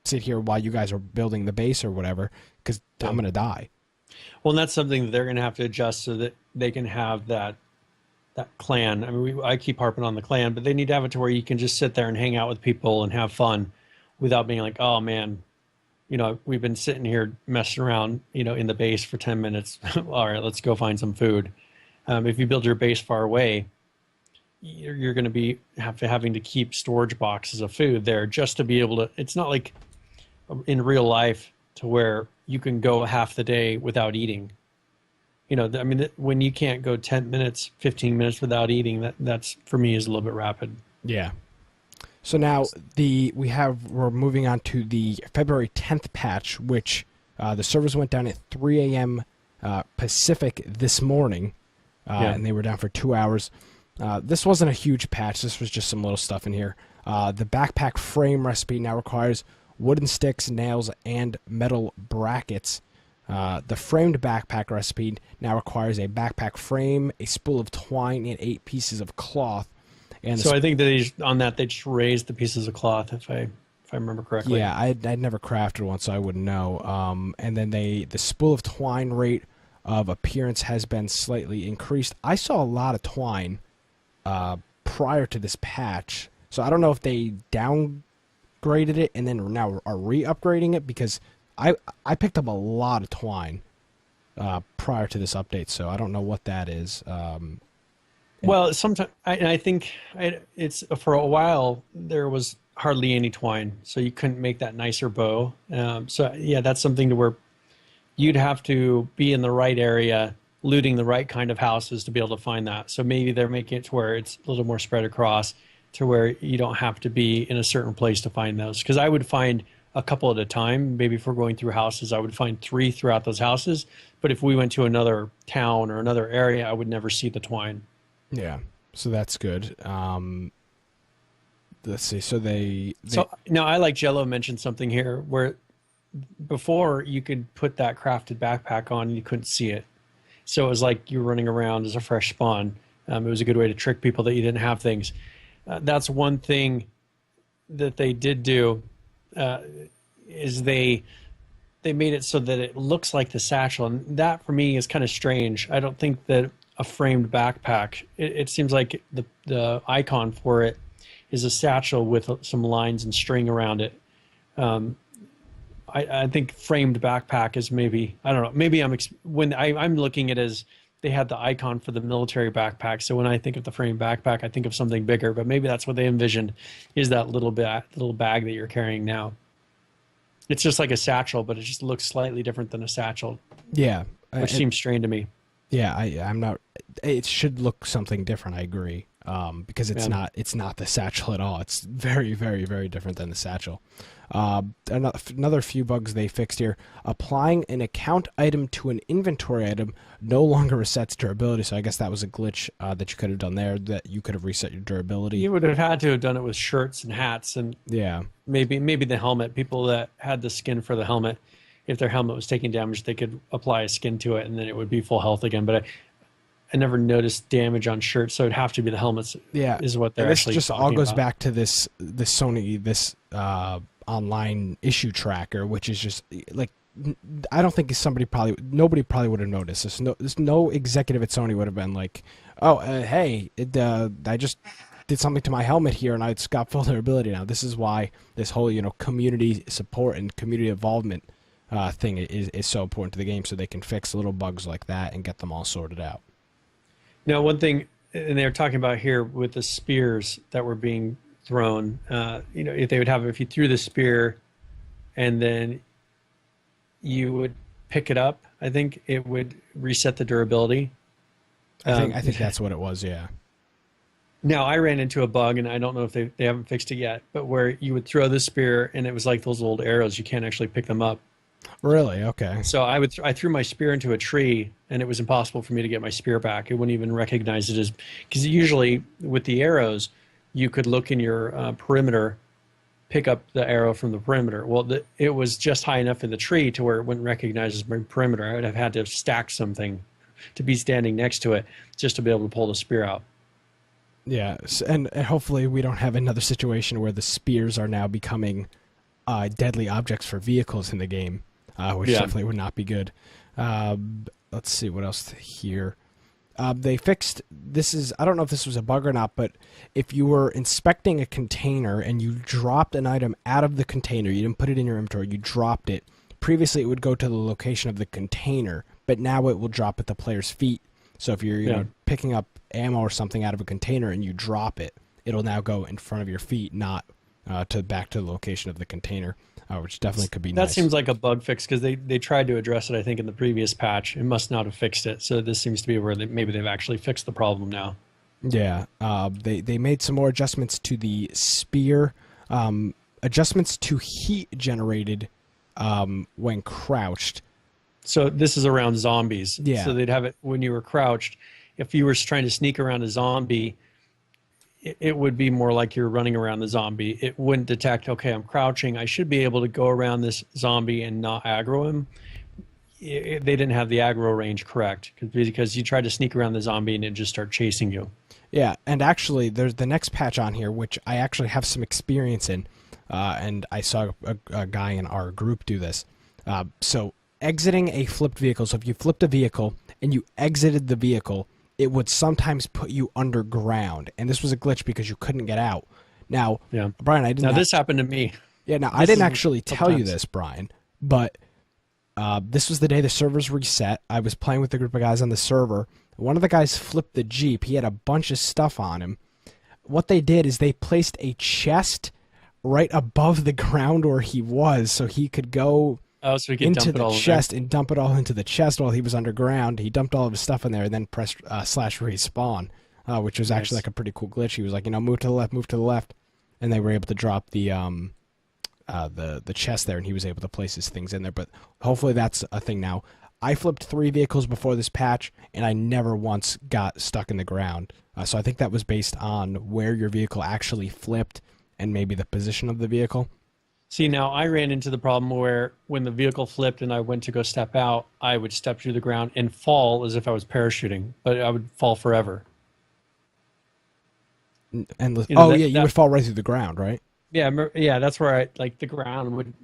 sit here while you guys are building the base or whatever because I'm going to die." Well, and that's something that they're going to have to adjust so that they can have that clan. I mean, I keep harping on the clan, but they need to have it to where you can just sit there and hang out with people and have fun without being like, "Oh man, we've been sitting here messing around, in the base for 10 minutes. All right, let's go find some food." If you build your base far away, you're going to be having to keep storage boxes of food there just to be able to. It's not like in real life to where you can go half the day without eating. I mean, when you can't go 10 minutes, 15 minutes without eating, that's for me is a little bit rapid. Yeah. So now we're moving on to the February 10th patch, which the servers went down at 3 a.m. Pacific this morning, and they were down for 2 hours. This wasn't a huge patch. This was just some little stuff in here. The backpack frame recipe now requires wooden sticks, nails, and metal brackets. The framed backpack recipe now requires a backpack frame, a spool of twine, and 8 pieces of cloth. And so I think that they just raised the pieces of cloth, if I remember correctly. Yeah, I'd never crafted one, so I wouldn't know. And then the spool of twine rate of appearance has been slightly increased. I saw a lot of twine prior to this patch, so I don't know if they downgraded it and then now are re-upgrading it, because I picked up a lot of twine prior to this update, so I don't know what that is. Well, sometimes I think it's for a while there was hardly any twine, so you couldn't make that nicer bow. So yeah, that's something to where you'd have to be in the right area, looting the right kind of houses to be able to find that. So maybe they're making it to where it's a little more spread across, to where you don't have to be in a certain place to find those. Because I would find a couple at a time. Maybe if we're going through houses, I would find 3 throughout those houses. But if we went to another town or another area, I would never see the twine. Yeah, so that's good. Let's see. So So now I like Jello mentioned something here where before you could put that crafted backpack on and you couldn't see it. So it was like you were running around as a fresh spawn. It was a good way to trick people that you didn't have things. That's one thing that they did do, is they made it so that it looks like the satchel. And that for me is kind of strange. I don't think that a framed backpack, it seems like the icon for it is a satchel with some lines and string around it. I think framed backpack is maybe, I don't know, maybe when I'm looking at it as they had the icon for the military backpack. So when I think of the framed backpack, I think of something bigger, but maybe that's what they envisioned, is that little bag that you're carrying now. It's just like a satchel, but it just looks slightly different than a satchel. Yeah. Which seems strange to me. Yeah, I'm not. It should look something different. I agree. because it's not the satchel at all. It's very, very, very different than the satchel. Another few bugs they fixed here. Applying an account item to an inventory item no longer resets durability. So I guess that was a glitch that you could have done there, that you could have reset your durability. You would have had to have done it with shirts and hats, and maybe the helmet. People that had the skin for the helmet, if their helmet was taking damage, they could apply a skin to it, and then it would be full health again. But I never noticed damage on shirts, so it'd have to be the helmets. Yeah, is what they're and actually. This just talking all goes about. back to this Sony online issue tracker, which is just like, I don't think nobody probably would have noticed this. There's no executive at Sony would have been like, oh, hey, I just did something to my helmet here and it's got full durability now. This is why this whole community support and community involvement thing is so important to the game, so they can fix little bugs like that and get them all sorted out. Now, one thing, and they're talking about here with the spears that were being thrown, if you threw the spear and then you would pick it up, I think it would reset the durability. I think that's what it was, yeah. Now, I ran into a bug, and I don't know if they haven't fixed it yet, but where you would throw the spear and it was like those old arrows, you can't actually pick them up. Really? Okay. So I threw my spear into a tree, and it was impossible for me to get my spear back. It wouldn't even recognize it as, because usually with the arrows, you could look in your perimeter, pick up the arrow from the perimeter. Well, it was just high enough in the tree to where it wouldn't recognize as my perimeter. I would have had to stack something to be standing next to it just to be able to pull the spear out. Yeah, and hopefully we don't have another situation where the spears are now becoming deadly objects for vehicles in the game, which definitely would not be good. Let's see what else here. They fixed, I don't know if this was a bug or not, but if you were inspecting a container and you dropped an item out of the container, you didn't put it in your inventory, you dropped it. Previously, it would go to the location of the container, but now it will drop at the player's feet. So if you're picking up ammo or something out of a container and you drop it, it'll now go in front of your feet, not back to the location of the container, which definitely could be nice. That seems like a bug fix, because they tried to address it, I think, in the previous patch. It must not have fixed it. So this seems to be where maybe they've actually fixed the problem now. Yeah, they made some more adjustments to the spear, adjustments to heat generated when crouched. So this is around zombies. Yeah. So they'd have it when you were crouched. If you were trying to sneak around a zombie, it would be more like you're running around the zombie. It wouldn't detect, okay, I'm crouching, I should be able to go around this zombie and not aggro him. They didn't have the aggro range correct, because you tried to sneak around the zombie and it just start chasing you. Yeah, and actually there's the next patch on here, which I actually have some experience in, and I saw a guy in our group do this. So exiting a flipped vehicle, so if you flipped a vehicle and you exited the vehicle, it would sometimes put you underground, and this was a glitch because you couldn't get out. Now, Brian, I didn't. Now this happened to me. Yeah, now I didn't actually tell you this, Brian, but this was the day the servers reset. I was playing with a group of guys on the server. One of the guys flipped the Jeep. He had a bunch of stuff on him. What they did is they placed a chest right above the ground where he was, so he could go so he could into dump it the all chest and dump it all into the chest while he was underground. He dumped all of his stuff in there and then pressed / respawn, which was actually like a pretty cool glitch. He was like, move to the left, and they were able to drop the chest there, and he was able to place his things in there. But hopefully that's a thing now. I flipped 3 vehicles before this patch, and I never once got stuck in the ground. So I think that was based on where your vehicle actually flipped and maybe the position of the vehicle. See, now I ran into the problem where when the vehicle flipped and I went to go step out, I would step through the ground and fall as if I was parachuting, but I would fall forever. And you would fall right through the ground, right? Yeah, that's where the ground would.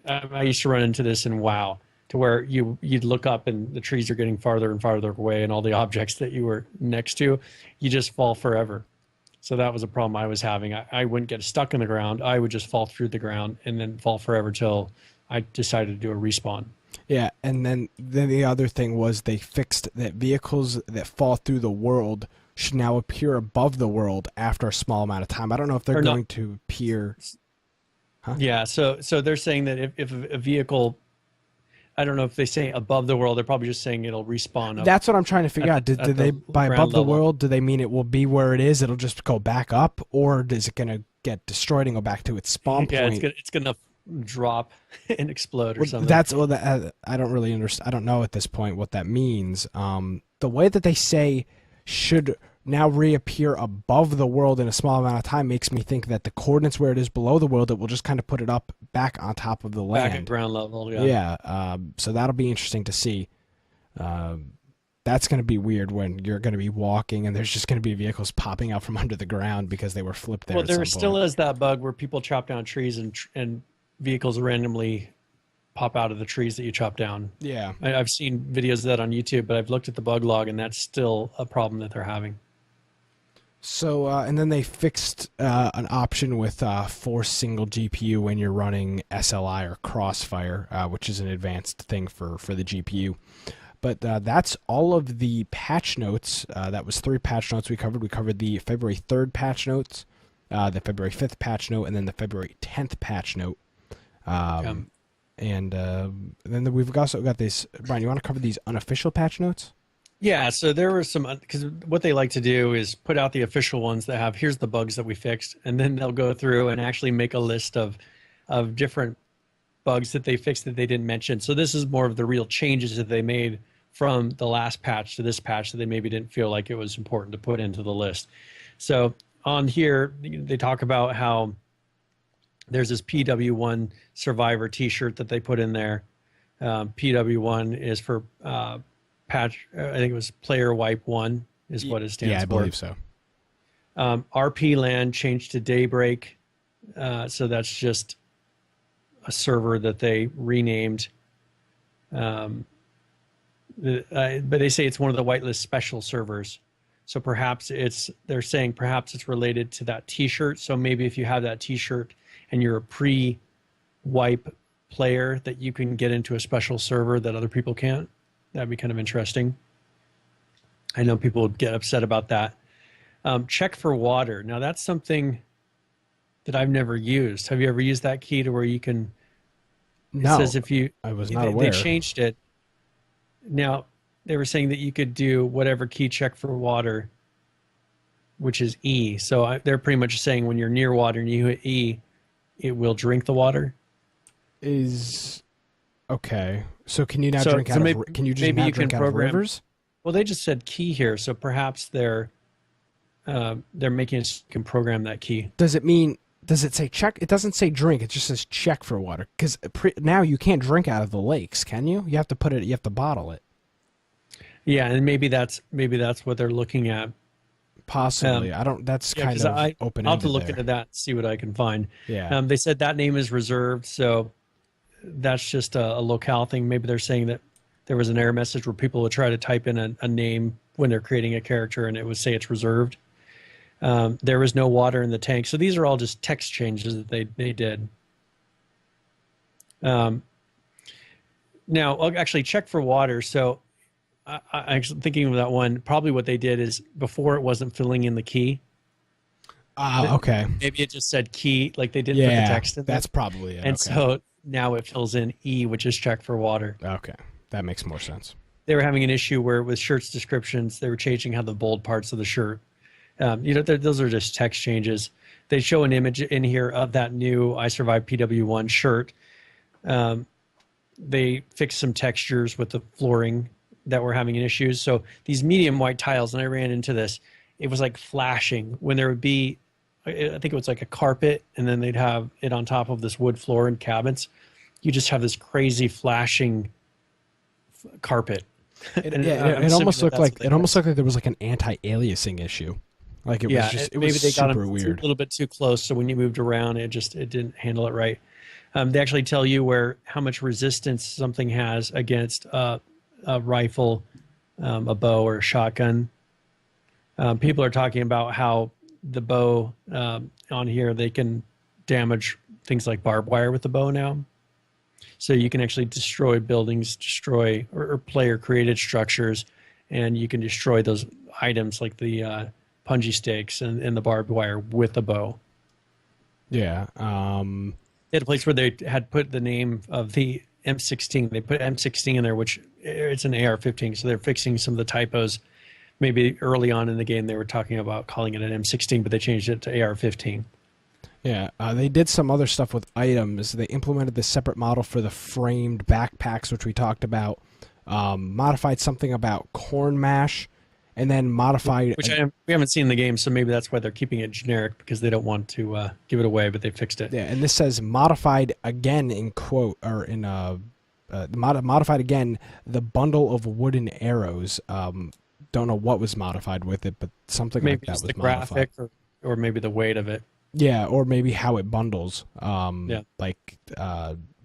I used to run into this in WoW, to where you'd look up and the trees are getting farther and farther away, and all the objects that you were next to, you just fall forever. So that was a problem I was having. I wouldn't get stuck in the ground. I would just fall through the ground and then fall forever till I decided to do a respawn. Yeah, and then the other thing was they fixed that vehicles that fall through the world should now appear above the world after a small amount of time. I don't know if they're going to appear. Huh? Yeah, so they're saying that if a vehicle, I don't know if they say above the world. They're probably just saying it'll respawn up. That's what I'm trying to figure out. Did they, by above the world, do they mean it will be where it is? It'll just go back up, or is it going to get destroyed and go back to its spawn point? Yeah, it's gonna drop and explode or something. I don't really understand. I don't know at this point what that means. The way that they say should now reappear above the world in a small amount of time makes me think that the coordinates where it is below the world, it will just kind of put it up back on top of the land. Back at ground level, yeah. So that'll be interesting to see. That's going to be weird when you're going to be walking and there's just going to be vehicles popping out from under the ground because they were flipped there. Well, there still is that bug where people chop down trees and vehicles randomly pop out of the trees that you chop down. Yeah. I've seen videos of that on YouTube, but I've looked at the bug log and that's still a problem that they're having. So, and then they fixed an option with 4 single GPU when you're running SLI or Crossfire, which is an advanced thing for the GPU. But that's all of the patch notes. That was 3 patch notes we covered. We covered the February 3rd patch notes, the February 5th patch note, and then the February 10th patch note. And then we've also got this. Brian, you want to cover these unofficial patch notes? Yeah, so there were some, because what they like to do is put out the official ones that have, here's the bugs that we fixed, and then they'll go through and actually make a list of different bugs that they fixed that they didn't mention. So this is more of the real changes that they made from the last patch to this patch that they maybe didn't feel like it was important to put into the list. So on here, they talk about how there's this PW1 Survivor t-shirt that they put in there. PW1 is for patch, I think it was Player Wipe 1 is what it stands for. Yeah, I believe so. RP Land changed to Daybreak. So that's just a server that they renamed. But they say it's one of the whitelist special servers. So perhaps they're saying perhaps it's related to that t-shirt. So maybe if you have that t-shirt and you're a pre-wipe player, that you can get into a special server that other people can't. That'd be kind of interesting. I know people would get upset about that. Check for water. Now that's something that I've never used. Have you ever used that key to where you can? No, it says if you. I was not aware. They changed it. Now they were saying that you could do whatever key check for water, which is E. So they're pretty much saying when you're near water and you hit E, it will drink the water. Okay. So can you now drink out of? Can you just now drink out of rivers? Well, they just said key here, so perhaps they're making us can program that key. Does it say check? It doesn't say drink. It just says check for water. Because now you can't drink out of the lakes, can you? You have to you have to bottle it. Yeah, and maybe that's what they're looking at. Possibly. That's kind of open-ended. I'll have to look into that and see what I can find. Yeah. They said that name is reserved, so that's just a locale thing. Maybe they're saying that there was an error message where people would try to type in a name when they're creating a character and it would say it's reserved. There was no water in the tank. So these are all just text changes that they did. Now, I'll actually check for water. So I'm actually thinking of that one. Probably what they did is before it wasn't filling in the key. Okay. Maybe it just said key, like they didn't put the text in there. That's probably it. And so now it fills in E, which is check for water. Okay. That makes more sense. They were having an issue where with shirts descriptions, they were changing how the bold parts of the shirt. Those are just text changes. They show an image in here of that new I Survived PW1 shirt. They fixed some textures with the flooring that were having issues. So these medium white tiles, and I ran into this, it was like flashing when there would be, I think it was like a carpet, and then they'd have it on top of this wood floor and cabinets. You just have this crazy flashing carpet. It almost looked like there was like an anti-aliasing issue. Like it was just maybe they got super weird. A little bit too close, so when you moved around, it didn't handle it right. They actually tell you how much resistance something has against a rifle, a bow, or a shotgun. People are talking about how the bow on here, they can damage things like barbed wire with the bow now. So you can actually destroy buildings, or player created structures, and you can destroy those items like the punji stakes and the barbed wire with a bow. Yeah. They had a place where they had put the name of the M16. They put M16 in there, which it's an AR-15, so they're fixing some of the typos. Maybe early on in the game they were talking about calling it an M16, but they changed it to AR-15. Yeah, they did some other stuff with items. They implemented the separate model for the framed backpacks, which we talked about. Modified something about corn mash, and then modified... Which we haven't seen in the game, so maybe that's why they're keeping it generic, because they don't want to give it away, but they fixed it. Yeah, and this says modified again in quote, or in modified again, the bundle of wooden arrows. Don't know what was modified with it, but something maybe like that was the graphic modified. or maybe the weight of it. Yeah, or maybe how it bundles, like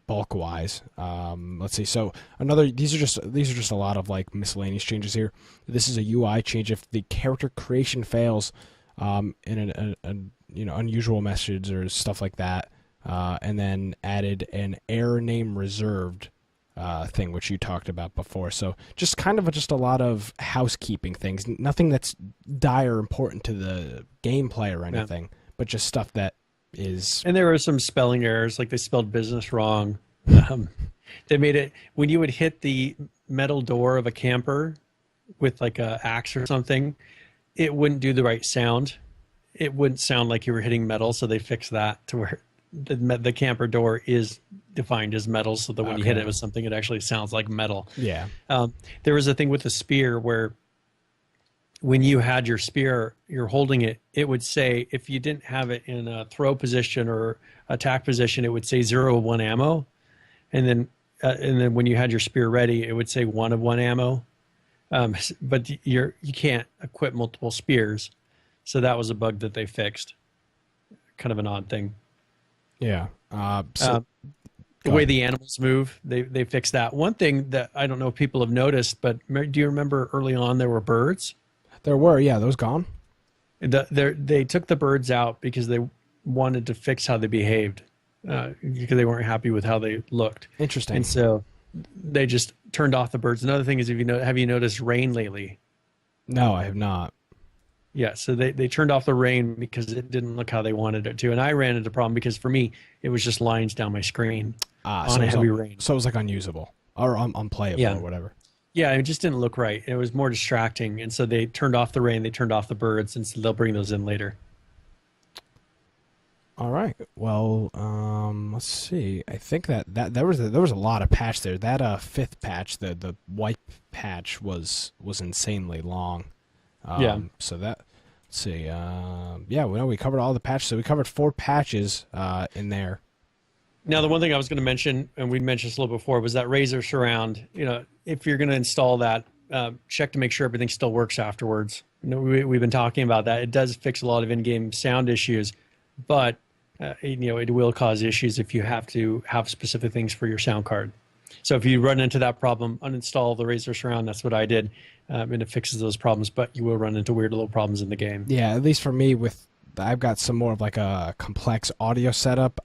bulk wise. Let's see. So these are just a lot of like miscellaneous changes here. This is a UI change if the character creation fails in an unusual message or stuff like that, and then added an error name reserved thing, which you talked about before. So just kind of just a lot of housekeeping things. Nothing that's dire important to the gameplay or anything. Yeah. But just stuff that is... And there were some spelling errors, like they spelled business wrong. They made it... When you would hit the metal door of a camper with like a axe or something, it wouldn't do the right sound. It wouldn't sound like you were hitting metal, so they fixed that to where the camper door is defined as metal, so that when you hit it with something, it actually sounds like metal. Yeah. There was a thing with the spear where when you had your spear, you're holding it, it would say, if you didn't have it in a throw position or attack position, it would say 0 of 1 ammo. And then when you had your spear ready, it would say 1 of 1 ammo. But you can't equip multiple spears. So that was a bug that they fixed. Kind of an odd thing. Yeah. The way the animals move, they fixed that. One thing that I don't know if people have noticed, but do you remember early on there were birds? There were, yeah. Those gone? They took the birds out because they wanted to fix how they behaved, because they weren't happy with how they looked. Interesting. And so they just turned off the birds. Another thing is, have you noticed rain lately? No, I have not. Yeah, so they turned off the rain because it didn't look how they wanted it to. And I ran into a problem because for me, it was just lines down my screen on a heavy rain. So it was like unusable or unplayable or whatever. Yeah, it just didn't look right. It was more distracting. And so they turned off the rain, they turned off the birds, and so they'll bring those in later. All right. Well, let's see. I think that there was a lot of patch there. That fifth patch, the wipe patch was insanely long. So that, let's see. We covered all the patches. So we covered 4 patches in there. Now, the one thing I was going to mention, and we mentioned this a little before, was that Razer Surround. If you're going to install that, check to make sure everything still works afterwards. We've been talking about that. It does fix a lot of in-game sound issues, but it will cause issues if you have to have specific things for your sound card. So if you run into that problem, uninstall the Razer Surround. That's what I did, and it fixes those problems. But you will run into weird little problems in the game. Yeah, at least for me, I've got some more of like a complex audio setup.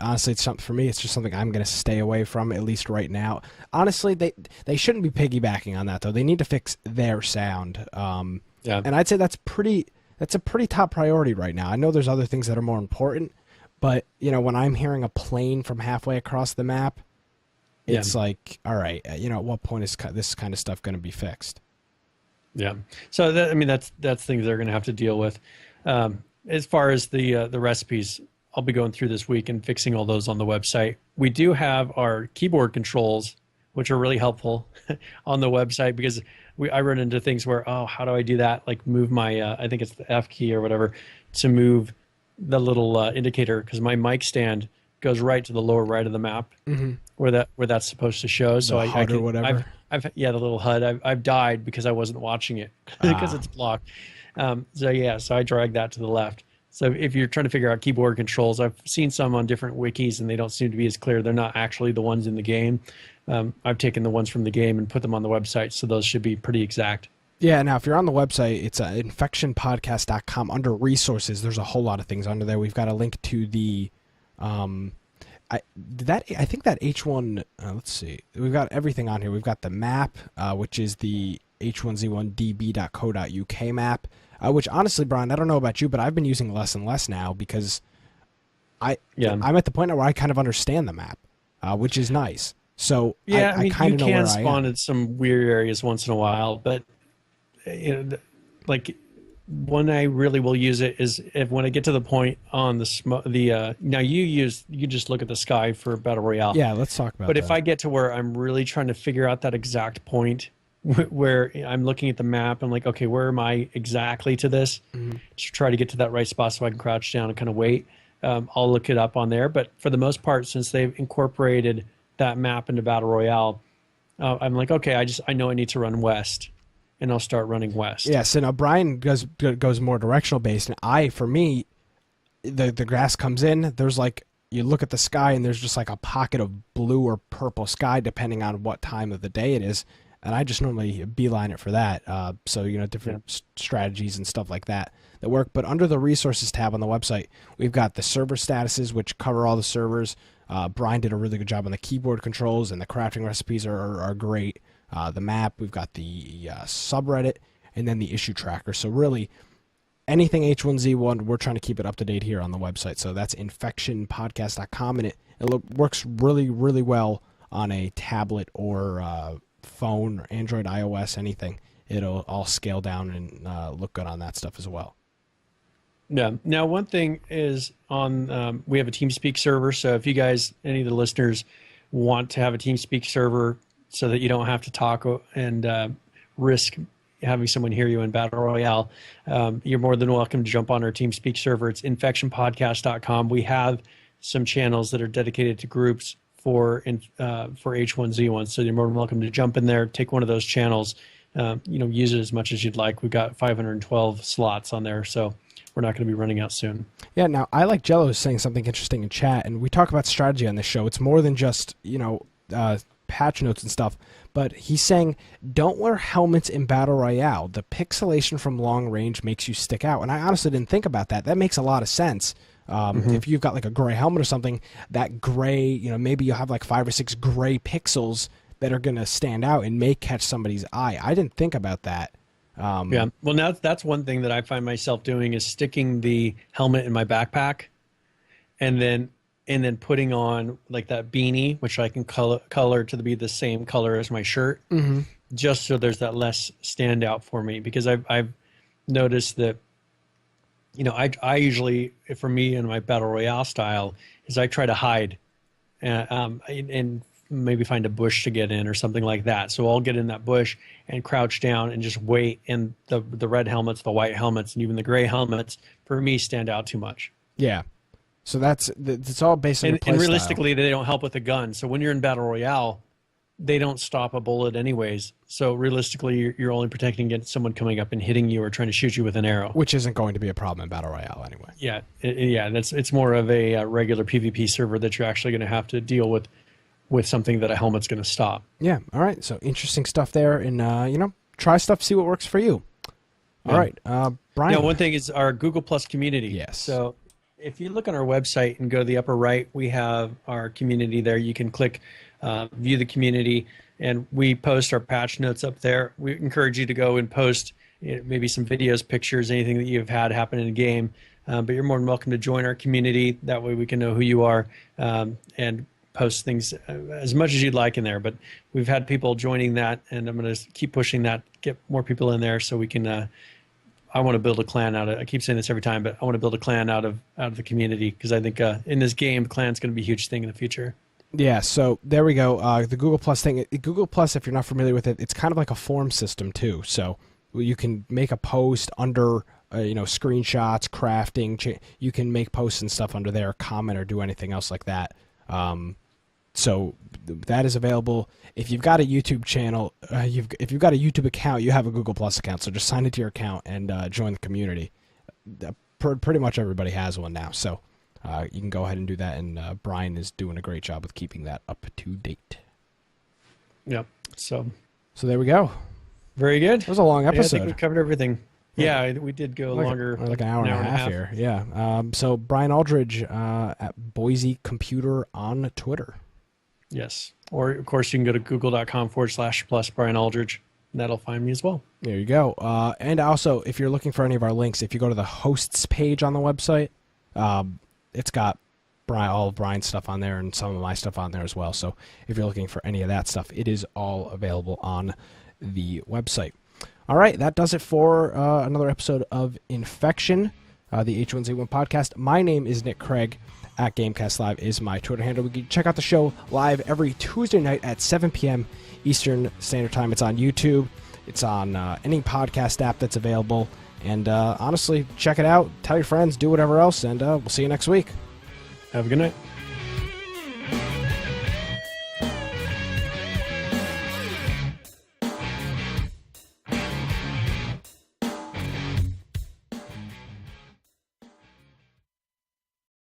Honestly, it's something for me. It's just something I'm going to stay away from, at least right now. Honestly, they shouldn't be piggybacking on that though. They need to fix their sound. And I'd say that's a pretty top priority right now. I know there's other things that are more important, but when I'm hearing a plane from halfway across the map, it's like, all right, at what point is this kind of stuff going to be fixed? Yeah. So that's things they're going to have to deal with. As far as the recipes, I'll be going through this week and fixing all those on the website. We do have our keyboard controls, which are really helpful on the website, because I run into things where, how do I do that? Like move my, I think it's the F key or whatever, to move the little indicator, because my mic stand goes right to the lower right of the map, where that's supposed to show. So HUD or whatever. The little HUD. I've died because I wasn't watching it because it's blocked. So I drag that to the left. So if you're trying to figure out keyboard controls, I've seen some on different wikis and they don't seem to be as clear. They're not actually the ones in the game. I've taken the ones from the game and put them on the website, so those should be pretty exact. Yeah, now if you're on the website, it's infectionpodcast.com. Under resources, there's a whole lot of things under there. We've got a link to the I think that H1, let's see, we've got everything on here. We've got the map, which is the H1Z1 map, which honestly, Brian, I don't know about you, but I've been using less and less now because I'm at the point now where I kind of understand the map, which is nice. So Yeah, I kind you of know where can I spawn am. in some weird areas once in a while, but like when I really will use it is if when I get to the point on now you just look at the sky for battle royale, Yeah, let's talk about but if that. I get to where I'm really trying to figure out that exact point where I'm looking at the map, I'm like, okay, where am I exactly to this? Mhm. To try to get to that right spot so I can crouch down and kind of wait. I'll look it up on there, but for the most part, since they've incorporated that map into battle royale, I'm like, okay, I know I need to run west, and I'll start running west. Yeah, so now Brian goes more directional based, and for me, the grass comes in. There's like you look at the sky, and there's just like a pocket of blue or purple sky, depending on what time of the day it is. And I just normally beeline it for that. So different strategies and stuff like that work. But under the resources tab on the website, we've got the server statuses, which cover all the servers. Brian did a really good job on the keyboard controls, and the crafting recipes are great. The map, we've got the subreddit, and then the issue tracker. So really, anything H1Z1, we're trying to keep it up to date here on the website. So that's infectionpodcast.com, and it works really, really well on a tablet or phone, or Android, iOS, anything. It'll all scale down and look good on that stuff as well. Yeah. Now, one thing is on we have a TeamSpeak server, so if you guys, any of the listeners, want to have a TeamSpeak server so that you don't have to talk and risk having someone hear you in Battle Royale, you're more than welcome to jump on our TeamSpeak server. It's infectionpodcast.com. We have some channels that are dedicated to groups for H1Z1, so you're more than welcome to jump in there, take one of those channels, use it as much as you'd like. We've got 512 slots on there, so we're not going to be running out soon. Yeah, now I like Jello saying something interesting in chat, and we talk about strategy on this show. It's more than just, patch notes and stuff, but he's saying don't wear helmets in Battle Royale. The pixelation from long range makes you stick out. And I honestly didn't think about that. That makes a lot of sense. If you've got like a gray helmet or something, that gray, maybe you'll have like 5 or 6 gray pixels that are going to stand out and may catch somebody's eye. I didn't think about that. Yeah. Well, now that's one thing that I find myself doing is sticking the helmet in my backpack and then putting on like that beanie, which I can color to be the same color as my shirt, just so there's that less standout for me. Because I've noticed that, I usually, for me in my Battle Royale style, is I try to hide and maybe find a bush to get in or something like that. So I'll get in that bush and crouch down and just wait. And the red helmets, the white helmets, and even the gray helmets, for me, stand out too much. Yeah. So it's all based on your play and style. realistically, they don't help with a gun. So when you're in Battle Royale, they don't stop a bullet anyways. So realistically, you're only protecting against someone coming up and hitting you or trying to shoot you with an arrow. Which isn't going to be a problem in Battle Royale anyway. Yeah, it's more of a regular PvP server that you're actually going to have to deal with something that a helmet's going to stop. Yeah. All right. So interesting stuff there, and try stuff, see what works for you. All right, Brian. Now, one thing is our Google Plus community. Yes. So if you look on our website and go to the upper right, we have our community there. You can click view the community, and we post our patch notes up there. We encourage you to go and post maybe some videos, pictures, anything that you've had happen in a game. But you're more than welcome to join our community. That way we can know who you are and post things as much as you'd like in there. But we've had people joining that, and I'm going to keep pushing that, get more people in there so we can I want to build a clan out of, I keep saying this every time, but I want to build a clan out of the community, because I think in this game, clan's going to be a huge thing in the future. Yeah, so there we go. The Google Plus thing. Google Plus, if you're not familiar with it, it's kind of like a form system too. So you can make a post under, screenshots, crafting. You can make posts and stuff under there, comment or do anything else like that. So that is available. If you've got a YouTube channel, if you've got a YouTube account, you have a Google Plus account. So just sign into your account and join the community. Pretty much everybody has one now. So you can go ahead and do that. And Brian is doing a great job with keeping that up to date. Yep. So there we go. Very good. It was a long episode. I think we covered everything. Yeah, we did go longer. Like an hour and a half here. Yeah. So Brian Aldridge at Boise Computer on Twitter. Yes. Or, of course, you can go to google.com/plus Brian Aldridge, and that'll find me as well. There you go. And also, if you're looking for any of our links, if you go to the hosts page on the website, it's got all of Brian's stuff on there and some of my stuff on there as well. So if you're looking for any of that stuff, it is all available on the website. All right, that does it for another episode of Infection, the H1Z1 podcast. My name is Nick Craig. At Gamecast Live is my Twitter handle. We can check out the show live every Tuesday night at 7 p.m. Eastern Standard Time. It's on YouTube. It's on any podcast app that's available. And honestly, check it out. Tell your friends. Do whatever else. And we'll see you next week. Have a good night.